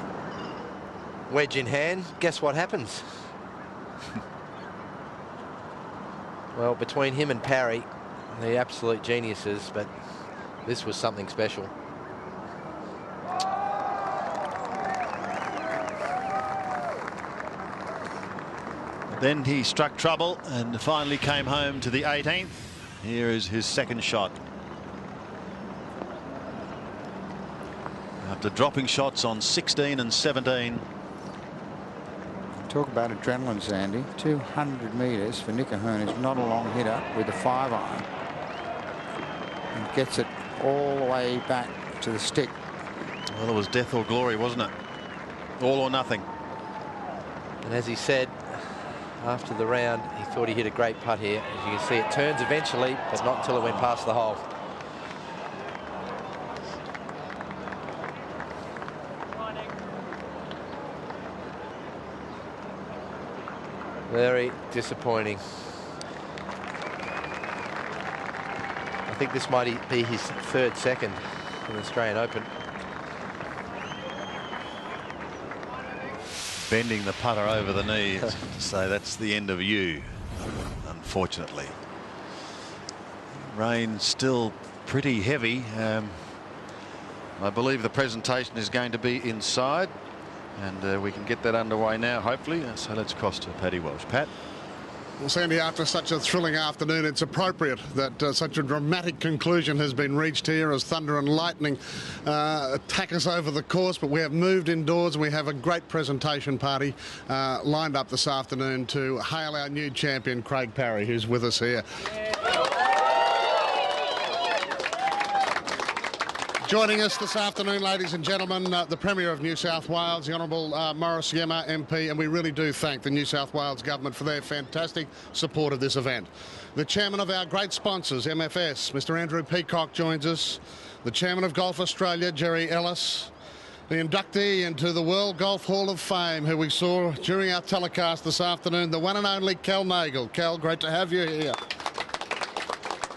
Wedge in hand. Guess what happens? Well, between him and Parry, they're absolute geniuses, but this was something special. Then he struck trouble and finally came home to the 18th. Here is his second shot. After dropping shots on 16 and 17. Talk about adrenaline, Sandy. 200 metres for Nick O'Hearn is not a long hitter with a 5-iron. And gets it all the way back to the stick. Well, it was death or glory, wasn't it? All or nothing. And as he said after the round, he thought he hit a great putt here. As you can see, it turns eventually, but not until it went past the hole. Very disappointing. I think this might be his third second in the Australian Open. Bending the putter over the knee. So that's the end of you, unfortunately. Rain still pretty heavy. I believe the presentation is going to be inside. And we can get that underway now, hopefully. So let's cross to Paddy Walsh. Pat? Well, Sandy, after such a thrilling afternoon, it's appropriate that such a dramatic conclusion has been reached here as thunder and lightning attack us over the course. But we have moved indoors and we have a great presentation party lined up this afternoon to hail our new champion, Craig Parry, who's with us here. Joining us this afternoon, ladies and gentlemen, the Premier of New South Wales, the Honourable Morris Yema MP, and we really do thank the New South Wales Government for their fantastic support of this event. The Chairman of our great sponsors, MFS, Mr Andrew Peacock, joins us. The Chairman of Golf Australia, Jerry Ellis. The inductee into the World Golf Hall of Fame, who we saw during our telecast this afternoon, the one and only Kel Nagle. Kel, great to have you here.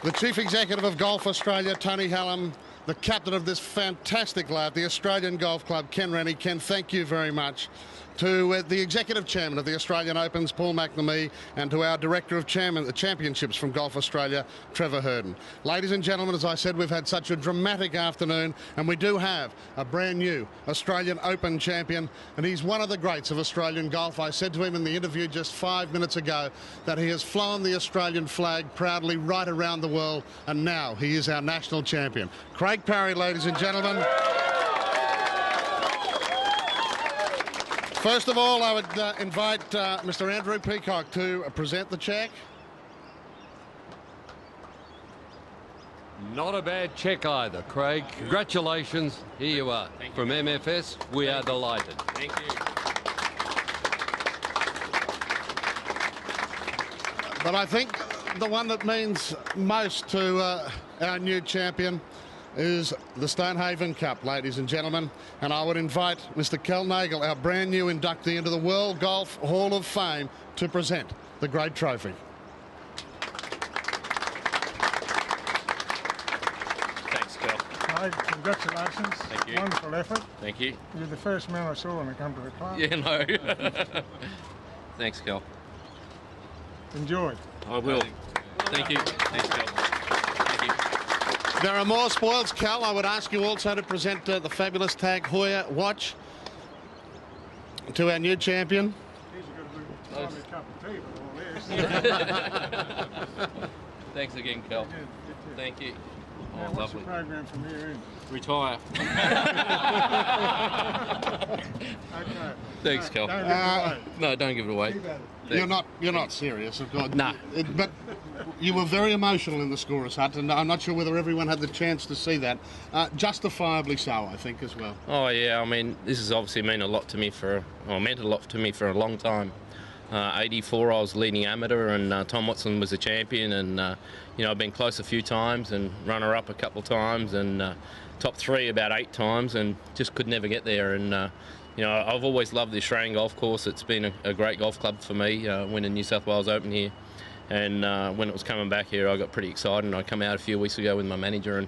The Chief Executive of Golf Australia, Tony Hallam. The captain of this fantastic lab, the Australian Golf Club, Ken Rennie. Ken, thank you very much. To the Executive Chairman of the Australian Opens, Paul McNamee, and to our Director of the Championships from Golf Australia, Trevor Herden. Ladies and gentlemen, as I said, we've had such a dramatic afternoon, and we do have a brand new Australian Open champion, and he's one of the greats of Australian golf. I said to him in the interview just 5 minutes ago that he has flown the Australian flag proudly right around the world, and now he is our national champion. Craig Parry, ladies and gentlemen. First of all, I would invite Mr. Andrew Peacock to present the cheque. Not a bad check either, Craig. Congratulations. Here you are. From MFS, we are delighted. Thank you. But I think the one that means most to our new champion is the Stonehaven Cup, ladies and gentlemen. And I would invite Mr. Kel Nagle, our brand new inductee into the World Golf Hall of Fame, to present the great trophy. Thanks, Kel. Congratulations. Thank you. Wonderful effort. Thank you. You're the first man I saw when I come to the club. Yeah, no. Thanks, Kel. Enjoy. I will. Thank you. Thanks, Kel. Thank you. There are more spoils, Cal. I would ask you also to present the fabulous Tag Heuer watch to our new champion. He's a good cup of tea with all this. Thanks again, Kel. Thank you. Now, what's lovely. the program from here in? Retire. Okay. Thanks, Kel. Don't give it away. No, don't give it away. You're not serious, of course. Nah. But you were very emotional in the Scorers Hut, and I'm not sure whether everyone had the chance to see that. Justifiably so, I think, as well. Oh yeah, I mean, this has obviously meant a lot to me for a long time. 84, I was leading amateur, and Tom Watson was the champion, and I've been close a few times and runner-up a couple of times, and top 3 about 8 times, and just could never get there. And I've always loved the Australian golf course. It's been a great golf club for me. Winning New South Wales Open here, and when it was coming back here, I got pretty excited. And I come out a few weeks ago with my manager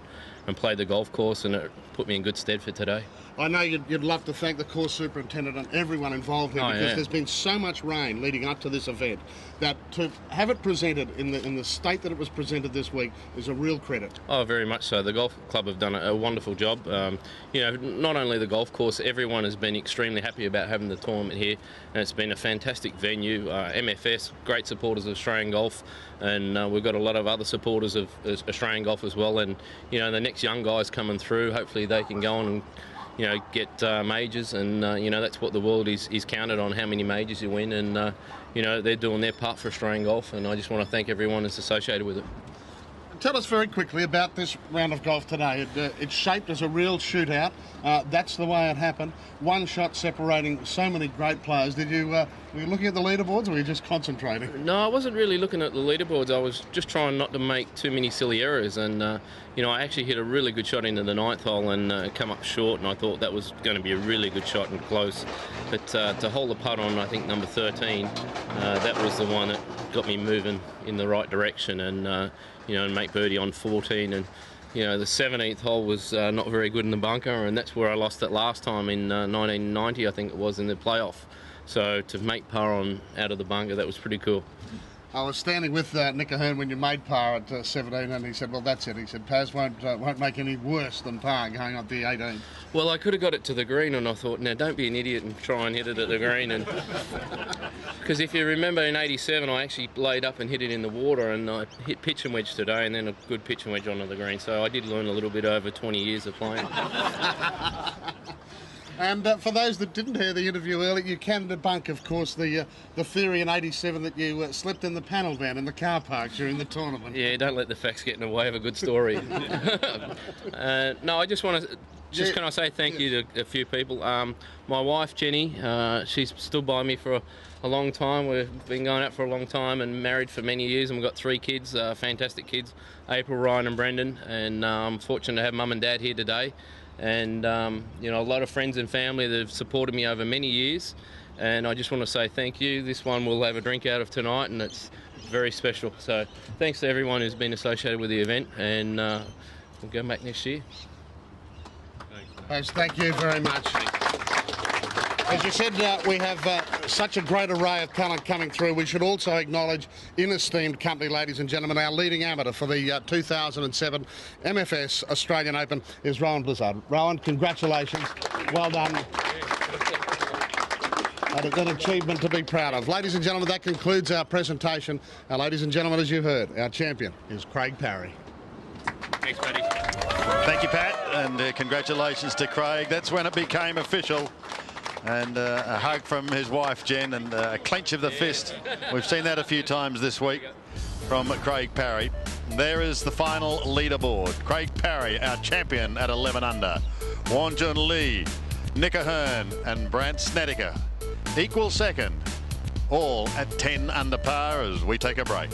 and played the golf course, and it put me in good stead for today. I know you'd love to thank the course superintendent and everyone involved here, because there's been so much rain leading up to this event that to have it presented in the state that it was presented this week is a real credit. Oh, very much so. The golf club have done a wonderful job. Not only the golf course, everyone has been extremely happy about having the tournament here, and it's been a fantastic venue. MFS, great supporters of Australian golf, and we've got a lot of other supporters of Australian golf as well. And the next young guys coming through, hopefully they can go on and get majors, and that's what the world is counted on, how many majors you win, and they're doing their part for Australian golf, and I just want to thank everyone that's associated with it. Tell us very quickly about this round of golf today. It's shaped as a real shootout. That's the way it happened. One shot separating so many great players. Were you looking at the leaderboards, or were you just concentrating? No, I wasn't really looking at the leaderboards. I was just trying not to make too many silly errors, and I actually hit a really good shot into the 9th hole and come up short, and I thought that was going to be a really good shot and close. But to hold the putt on, I think, number 13, that was the one that got me moving in the right direction, and and make birdie on 14. And the 17th hole was not very good in the bunker, and that's where I lost it last time in 1990, I think it was, in the playoff. So to make par on out of the bunker, that was pretty cool. I was standing with Nick Ahern when you made par at 17, and he said, well, that's it. He said, Paz won't make any worse than par going up the 18. Well, I could have got it to the green, and I thought, now don't be an idiot and try and hit it at the green. And because if you remember in 87, I actually laid up and hit it in the water, and I hit pitch and wedge today, and then a good pitch and wedge onto the green. So I did learn a little bit over 20 years of playing. And for those that didn't hear the interview earlier, you can debunk, of course, the theory in 87 that you slept in the panel van in the car park during the tournament. Yeah, don't let the facts get in the way of a good story. No, I just want to... Can I say thank you to a few people? My wife, Jenny, she's stood by me for a long time. We've been going out for a long time and married for many years, and we've got 3 kids, fantastic kids, April, Ryan and Brendan, and I'm fortunate to have Mum and Dad here today. And a lot of friends and family that have supported me over many years, and I just want to say thank you. This one we'll have a drink out of tonight, and it's very special. So thanks to everyone who's been associated with the event, and we'll go back next year. Thanks. Thank you very much. As you said, we have such a great array of talent coming through. We should also acknowledge, in esteemed company, ladies and gentlemen, our leading amateur for the 2007 MFS Australian Open is Rowan Blizzard. Rowan, congratulations. Well done. An achievement to be proud of. Ladies and gentlemen, that concludes our presentation. Ladies and gentlemen, as you heard, our champion is Craig Parry. Thanks, buddy. Thank you, Pat, and congratulations to Craig. That's when it became official. And a hug from his wife, Jen, and a clench of the fist. We've seen that a few times this week from Craig Parry. There is the final leaderboard. Craig Parry, our champion at 11 under. Won Joon Lee, Nick Ahern and Brandt Snedeker, equal second, all at 10 under par as we take a break.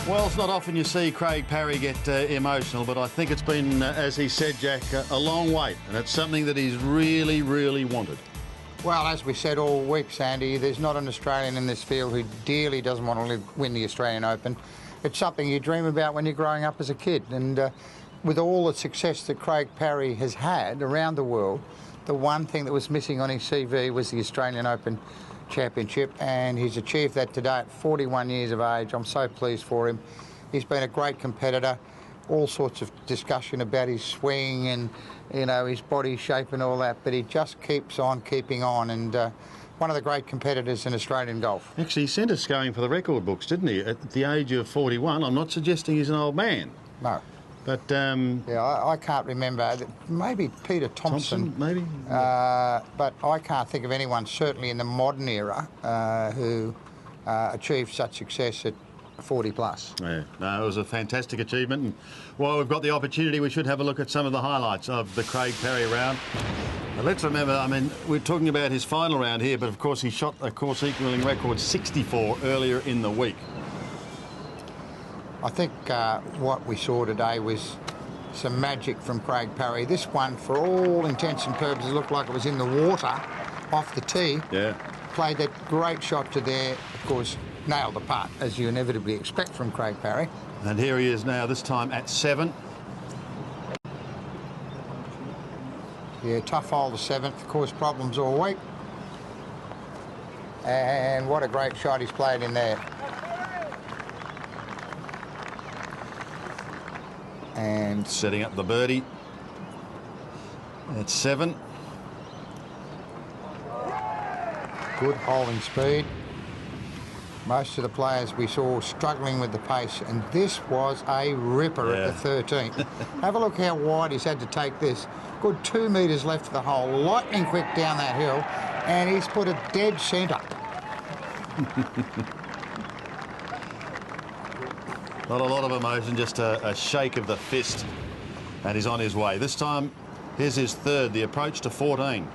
Well, it's not often you see Craig Parry get emotional, but I think it's been, as he said, Jack, a long wait, and it's something that he's really, really wanted. Well, as we said all week, Sandy, there's not an Australian in this field who dearly doesn't want to win the Australian Open. It's something you dream about when you're growing up as a kid, and with all the success that Craig Parry has had around the world, the one thing that was missing on his CV was the Australian Open Championship, and he's achieved that today at 41 years of age. I'm so pleased for him. He's been a great competitor. All sorts of discussion about his swing and, you know, his body shape and all that, but he just keeps on keeping on, and one of the great competitors in Australian golf. Actually, he sent us going for the record books, didn't he? At the age of 41. I'm not suggesting he's an old man. No. But yeah, I can't remember. Maybe Peter Thompson. Maybe. But I can't think of anyone, certainly in the modern era, who achieved such success at 40 plus. Yeah, no, it was a fantastic achievement. And while we've got the opportunity, we should have a look at some of the highlights of the Craig Parry round. But let's remember, I mean, we're talking about his final round here, but of course he shot a course equalling record 64 earlier in the week. I think what we saw today was some magic from Craig Parry. This one, for all intents and purposes, looked like it was in the water off the tee. Yeah. Played that great shot to there, of course, nailed the putt, as you inevitably expect from Craig Parry. And here he is now, this time at 7. Yeah, tough hole, the 7th, caused problems all week. And what a great shot he's played in there. And setting up the birdie at 7. Good holding speed. Most of the players we saw struggling with the pace, and this was a ripper at the 13th. Have a look how wide he's had to take this. Good 2 metres left of the hole, lightning quick down that hill, and he's put it dead centre. Not a lot of emotion, just a shake of the fist, and he's on his way. This time, here's his 3rd, the approach to 14.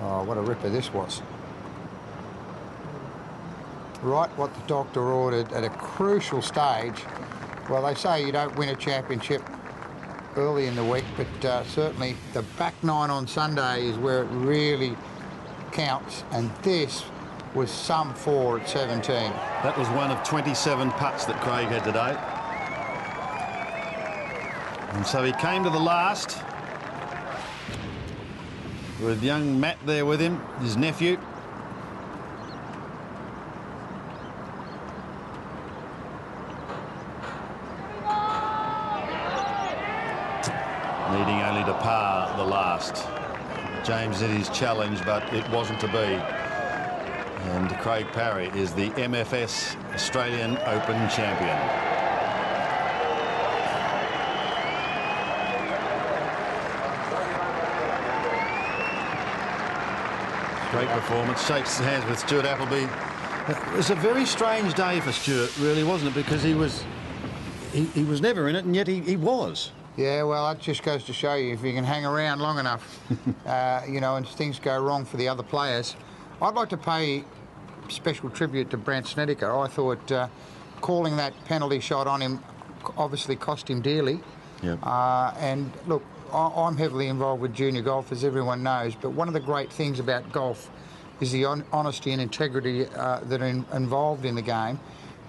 Oh, what a ripper this was. Right what the doctor ordered at a crucial stage. Well, they say you don't win a championship early in the week, but certainly the back 9 on Sunday is where it really counts, and this was some 4 at 17. That was one of 27 putts that Craig had today. And so he came to the last with young Matt there with him, his nephew. Needing only to par the last. James did his challenge, but it wasn't to be. And Craig Parry is the MFS Australian Open champion. Great performance. Shakes hands with Stuart Appleby. It was a very strange day for Stuart, really, wasn't it? Because he was never in it, and yet he was. Yeah, well, that just goes to show you if you can hang around long enough, you know, and things go wrong for the other players. I'd like to pay special tribute to Brandt Snedeker. I thought calling that penalty shot on him obviously cost him dearly. Yep. And look, I'm heavily involved with junior golf, as everyone knows, but one of the great things about golf is the honesty and integrity that are involved in the game.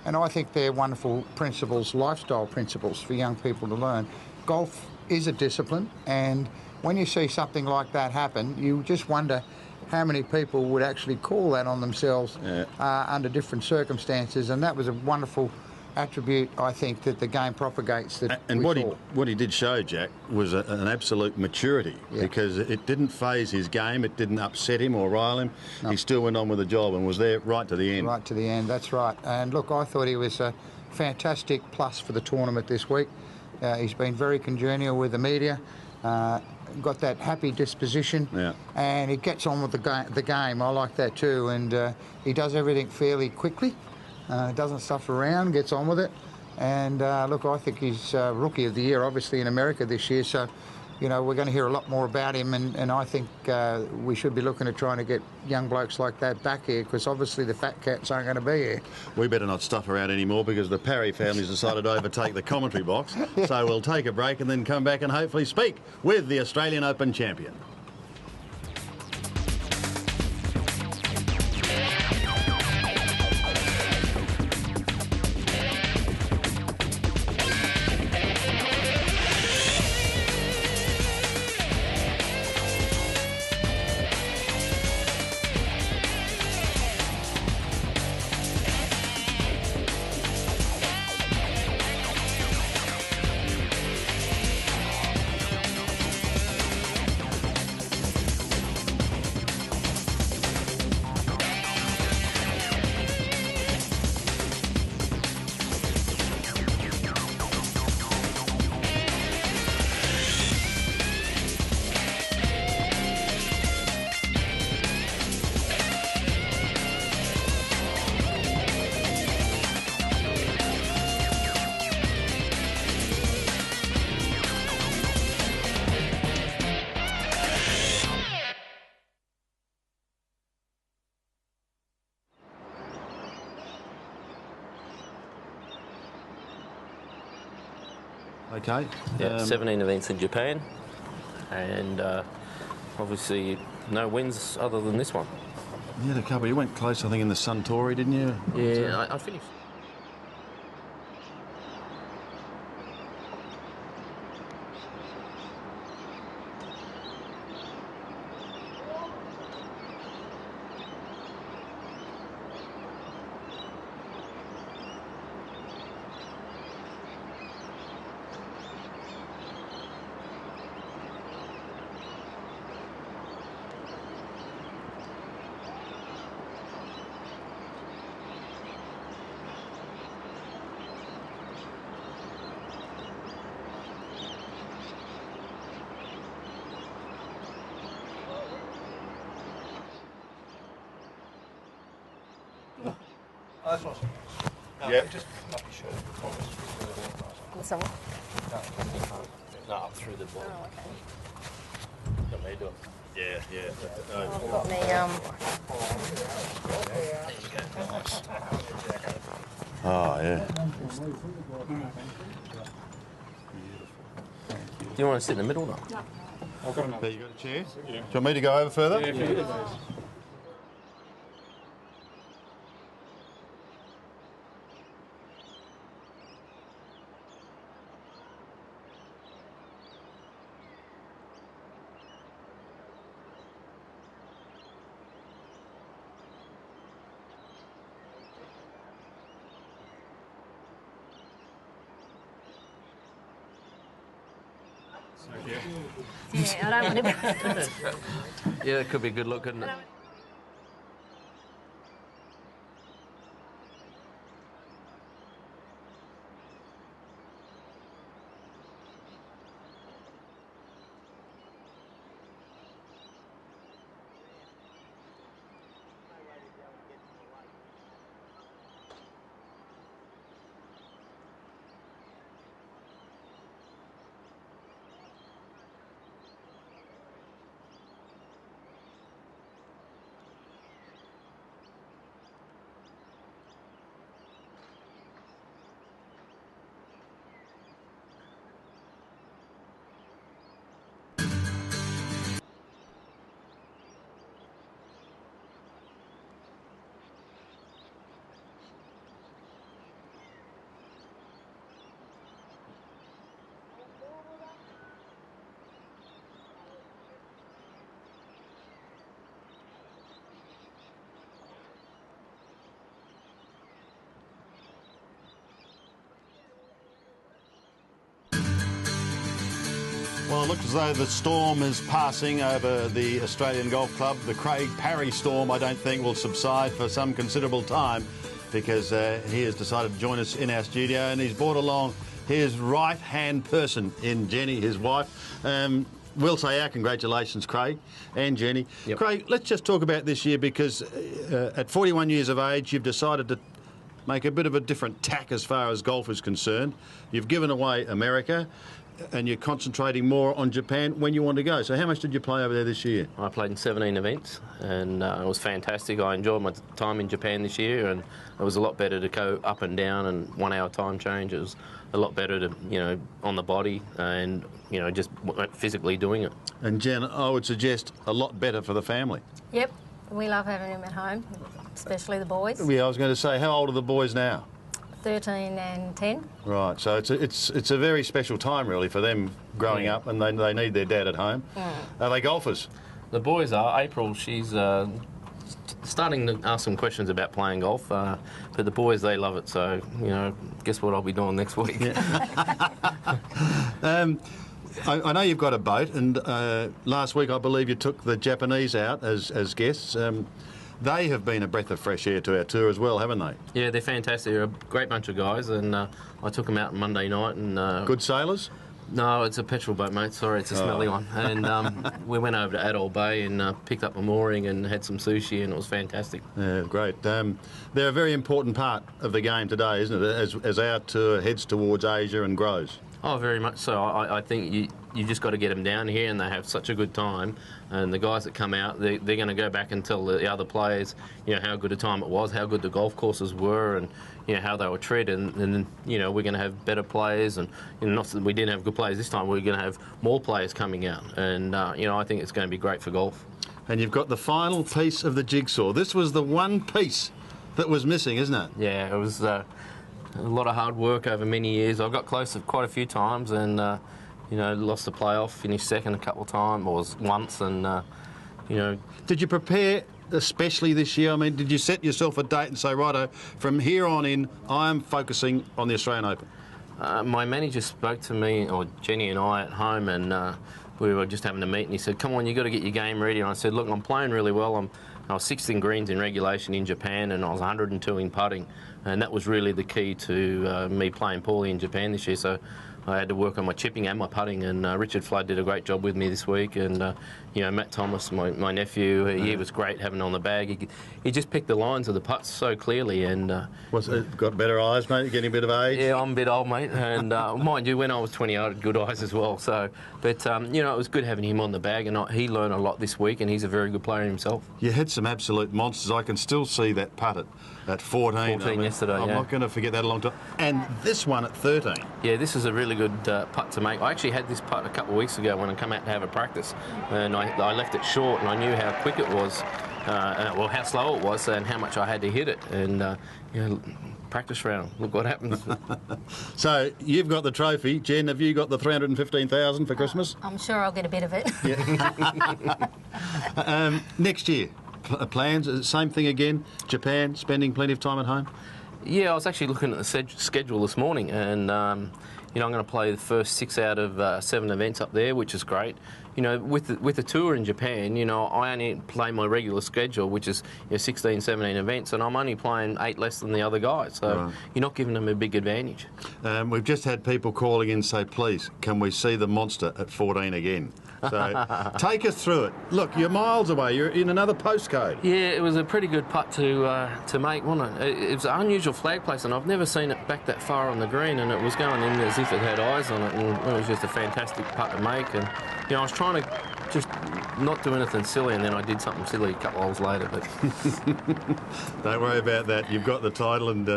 And I think they're wonderful principles, lifestyle principles for young people to learn. Golf is a discipline, and when you see something like that happen, you just wonder how many people would actually call that on themselves under different circumstances. And that was a wonderful attribute, I think, that the game propagates. And what he did show, Jack, was an absolute maturity, because it didn't phase his game, it didn't upset him or rile him. No. He still went on with the job and was there right to the end. Right to the end, that's right. And look, I thought he was a fantastic plus for the tournament this week. He's been very congenial with the media, got that happy disposition, and he gets on with the game. I like that too, and he does everything fairly quickly. Doesn't stuff around, gets on with it. And look, I think he's Rookie of the Year, obviously, in America this year. So, you know, we're going to hear a lot more about him. And I think we should be looking at trying to get young blokes like that back here, because obviously the fat cats aren't going to be here. We better not stuff around anymore, because the Parry family's decided to overtake the commentary box. So we'll take a break and then come back and hopefully speak with the Australian Open champion. Okay. Yeah, 17 events in Japan, and obviously no wins other than this one. You had a couple. You went close, I think, in the Suntory, didn't you? Yeah, I finished. Yeah. Just up your shirt. Someone? No, up through the ball. Oh, okay. Got me to do it. Yeah. I've got me, Oh, yeah. Do you want to sit in the middle now? I've got enough. There, you got a chair? Yeah. Do you want me to go over further? Yeah. Yeah, I don't want to. Yeah, it could be a good look, couldn't it? Well, it looks as though the storm is passing over the Australian Golf Club. The Craig Parry storm, I don't think, will subside for some considerable time because he has decided to join us in our studio, and he's brought along his right-hand person in Jenny, his wife. We'll say our congratulations, Craig and Jenny. Yep. Craig, let's just talk about this year because at 41 years of age, you've decided to make a bit of a different tack as far as golf is concerned. You've given away America and you're concentrating more on Japan when you want to go. So how much did you play over there this year? I played in 17 events and it was fantastic. I enjoyed my time in Japan this year, and it was a lot better to go up and down and 1 hour time change. It was a lot better to, on the body and, just physically doing it. And Jen, I would suggest a lot better for the family. Yep, we love having him at home, especially the boys. Yeah, I was going to say, how old are the boys now? 13 and 10. Right, so it's a very special time really for them growing up, and they need their dad at home. Are they golfers? The boys are. April, she's starting to ask some questions about playing golf, but the boys, they love it, so, guess what I'll be doing next week. I know you've got a boat, and last week I believe you took the Japanese out as guests. They have been a breath of fresh air to our tour as well, haven't they? Yeah, they're fantastic. They're a great bunch of guys, and I took them out Monday night. And good sailors? No, it's a petrol boat, mate. Sorry, it's a smelly one. And we went over to Atoll Bay and picked up a mooring and had some sushi, and it was fantastic. Yeah, great. They're a very important part of the game today, isn't it, as our tour heads towards Asia and grows? Oh, very much so. I think you just got to get them down here, and they have such a good time. And the guys that come out, they're going to go back and tell the other players, how good a time it was, how good the golf courses were, and how they were treated. And we're going to have better players, and not that we didn't have good players this time. We're going to have more players coming out, and I think it's going to be great for golf. And you've got the final piece of the jigsaw. This was the one piece that was missing, isn't it? Yeah, it was a lot of hard work over many years. I got close quite a few times, and lost the playoff, finished second a couple of times, or once, and Did you prepare especially this year? I mean, did you set yourself a date and say, righto, from here on in, I am focusing on the Australian Open? My manager spoke to me, or Jenny and I, at home, and we were just having a meet, and he said, come on, you've got to get your game ready. And I said, look, I'm playing really well. I was 16 greens in regulation in Japan, and I was 102 in putting, and that was really the key to me playing poorly in Japan this year. So I had to work on my chipping and my putting, and Richard Flood did a great job with me this week, and Matt Thomas, my nephew, he was great having on the bag. He just picked the lines of the putts so clearly, and got better eyes, mate. You're getting a bit of age. Yeah, I'm a bit old, mate, and mind you, when I was 20, I had good eyes as well. So, but it was good having him on the bag, and he learned a lot this week, and he's a very good player himself. You had some absolute monsters. I can still see that putt at 14. 14 yesterday. I'm not going to forget that a long time. And this one at 13. Yeah, this is a really good putt to make. I actually had this putt a couple of weeks ago when I come out to have a practice, and I left it short, and I knew how quick it was, how slow it was, and how much I had to hit it. And practice round. Look what happens. So you've got the trophy, Jen. Have you got the 315,000 for Christmas? I'm sure I'll get a bit of it. Yeah. Next year, plans? Same thing again. Japan, spending plenty of time at home. Yeah, I was actually looking at the schedule this morning, and I'm going to play the first 6 out of 7 events up there, which is great. With the tour in Japan, I only play my regular schedule, which is 16, 17 events, and I'm only playing 8 less than the other guys. So right. You're not giving them a big advantage. We've just had people calling in and say, please, can we see the monster at 14 again? So take us through it. Look, you're miles away. You're in another postcode. Yeah, it was a pretty good putt to make, wasn't it? It was an unusual flag placement. I've never seen it back that far on the green, and it was going in as if it had eyes on it, and it was just a fantastic putt to make. And I was trying to just not do anything silly, and then I did something silly a couple of holes later. But don't worry about that. You've got the title, and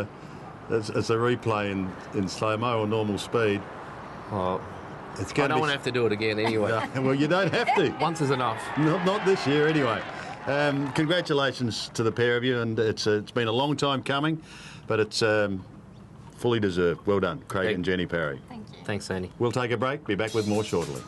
it's a replay in slow-mo or normal speed. Oh. I don't want to have to do it again anyway. No, well, you don't have to. Once is enough. Not this year anyway. Congratulations to the pair of you, and it's been a long time coming, but it's fully deserved. Well done, Craig and Jenny Parry. Thank you. Thanks, Andy. We'll take a break. Be back with more shortly.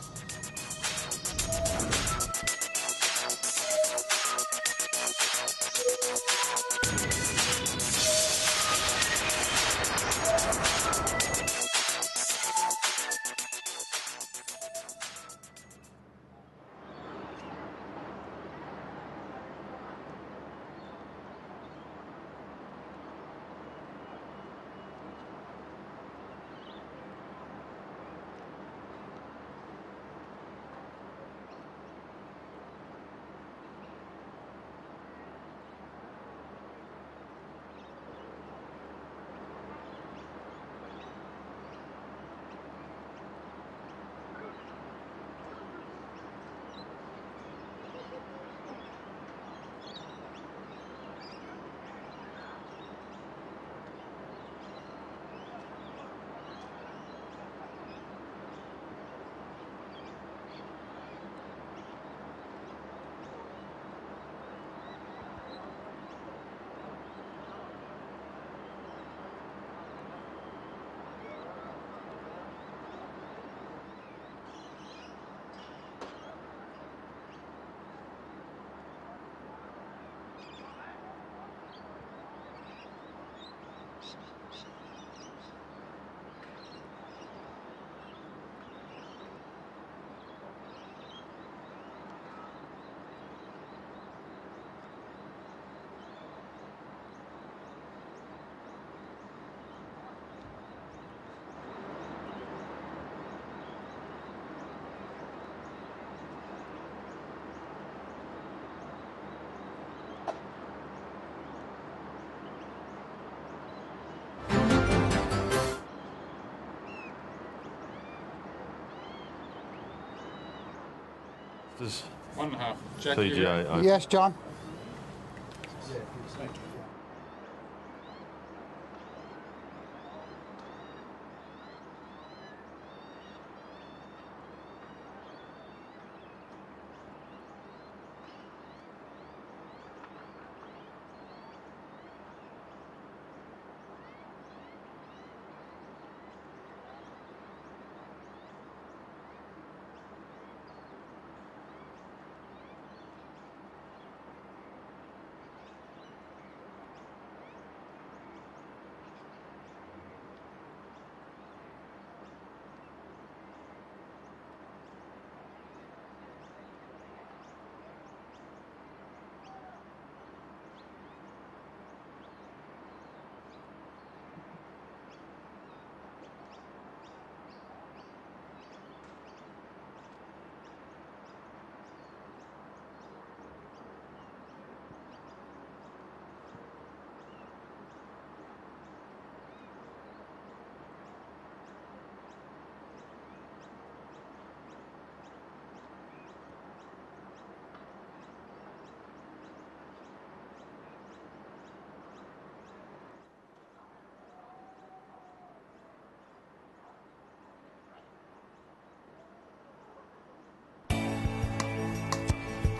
Masters 1.5. PGA Open. Yes, John.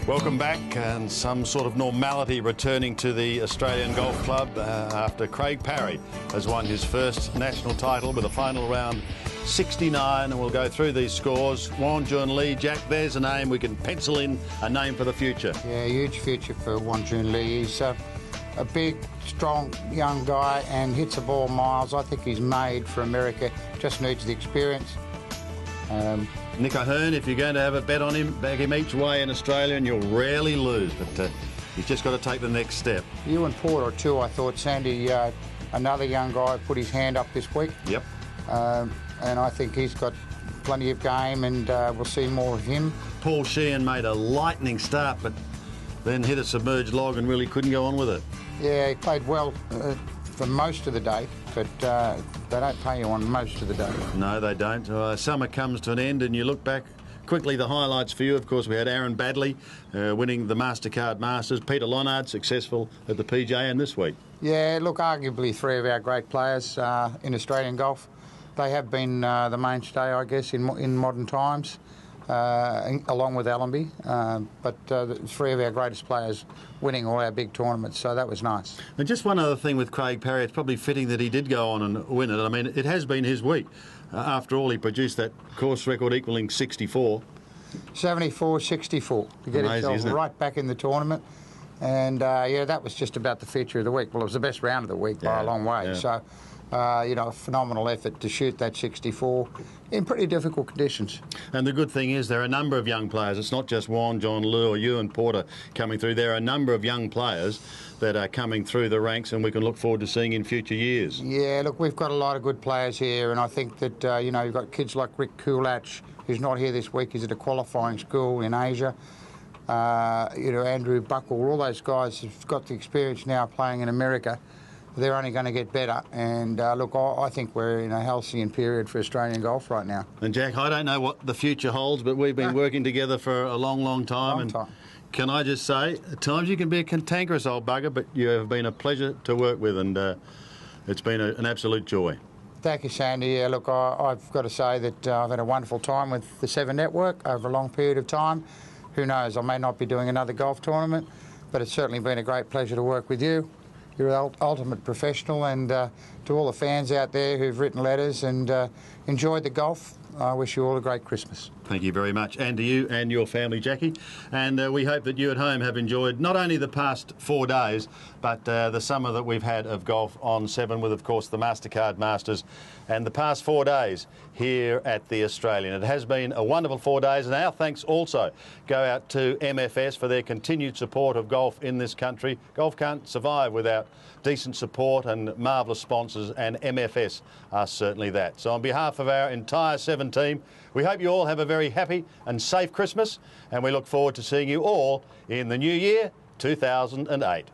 Welcome back, and some sort of normality returning to the Australian Golf Club after Craig Parry has won his first national title with a final round 69, and we'll go through these scores. Won Joon Lee, Jack, there's a name we can pencil in, a name for the future. Yeah, huge future for Won Joon Lee. He's a big, strong, young guy and hits the ball miles. I think he's made for America, just needs the experience. Nick O'Hearn, if you're going to have a bet on him, bag him each way in Australia and you'll rarely lose, but he's just got to take the next step. Juan Porter too, I thought. Sandy, another young guy, put his hand up this week. Yep. And I think he's got plenty of game, and we'll see more of him. Paul Sheehan made a lightning start, but then hit a submerged log and really couldn't go on with it. Yeah, he played well for most of the day, but they don't pay you on most of the day. No, they don't. Summer comes to an end, and you look back quickly. The highlights for you, of course, we had Aaron Baddeley winning the MasterCard Masters, Peter Lonard successful at the PGA, and this week. Yeah, look, arguably three of our great players in Australian golf. They have been the mainstay, I guess, in modern times, along with Allenby. But three of our greatest players winning all our big tournaments, so that was nice. And just one other thing with Craig Parry, it's probably fitting that he did go on and win it. I mean, it has been his week. After all, he produced that course record equalling 64. 74, 64 to get himself right back in the tournament. And, yeah, that was just about the feature of the week. Well, it was the best round of the week by a long way. Yeah. So, you know, a phenomenal effort to shoot that 64 in pretty difficult conditions. And the good thing is there are a number of young players. It's not just Juan John Lee or Juan Porter coming through. There are a number of young players that are coming through the ranks, and we can look forward to seeing in future years. Yeah, look, we've got a lot of good players here, and I think that, you know, you've got kids like Rick Kulach, who's not here this week. He's at a qualifying school in Asia. You know, Andrew Buckle, all those guys have got the experience now playing in America. They're only going to get better, and look, I think we're in a halcyon period for Australian golf right now. And Jack, I don't know what the future holds, but we've been working together for a long, long time. Can I just say, at times you can be a cantankerous old bugger, but you have been a pleasure to work with, and it's been an absolute joy. Thank you, Sandy. Yeah, look, I've got to say that I've had a wonderful time with the Seven Network over a long period of time. Who knows, I may not be doing another golf tournament, but it's certainly been a great pleasure to work with you. You're an ultimate professional, and to all the fans out there who've written letters and enjoyed the golf, I wish you all a great Christmas. Thank you very much, and to you and your family, Jackie. And we hope that you at home have enjoyed not only the past 4 days, but the summer that we've had of golf on 7 with, of course, the MasterCard Masters, and the past 4 days here at the Australian. It has been a wonderful 4 days, and our thanks also go out to MFS for their continued support of golf in this country. Golf can't survive without decent support and marvellous sponsors, and MFS are certainly that. So on behalf of our entire 7 team, we hope you all have a very happy and safe Christmas, and we look forward to seeing you all in the new year, 2008.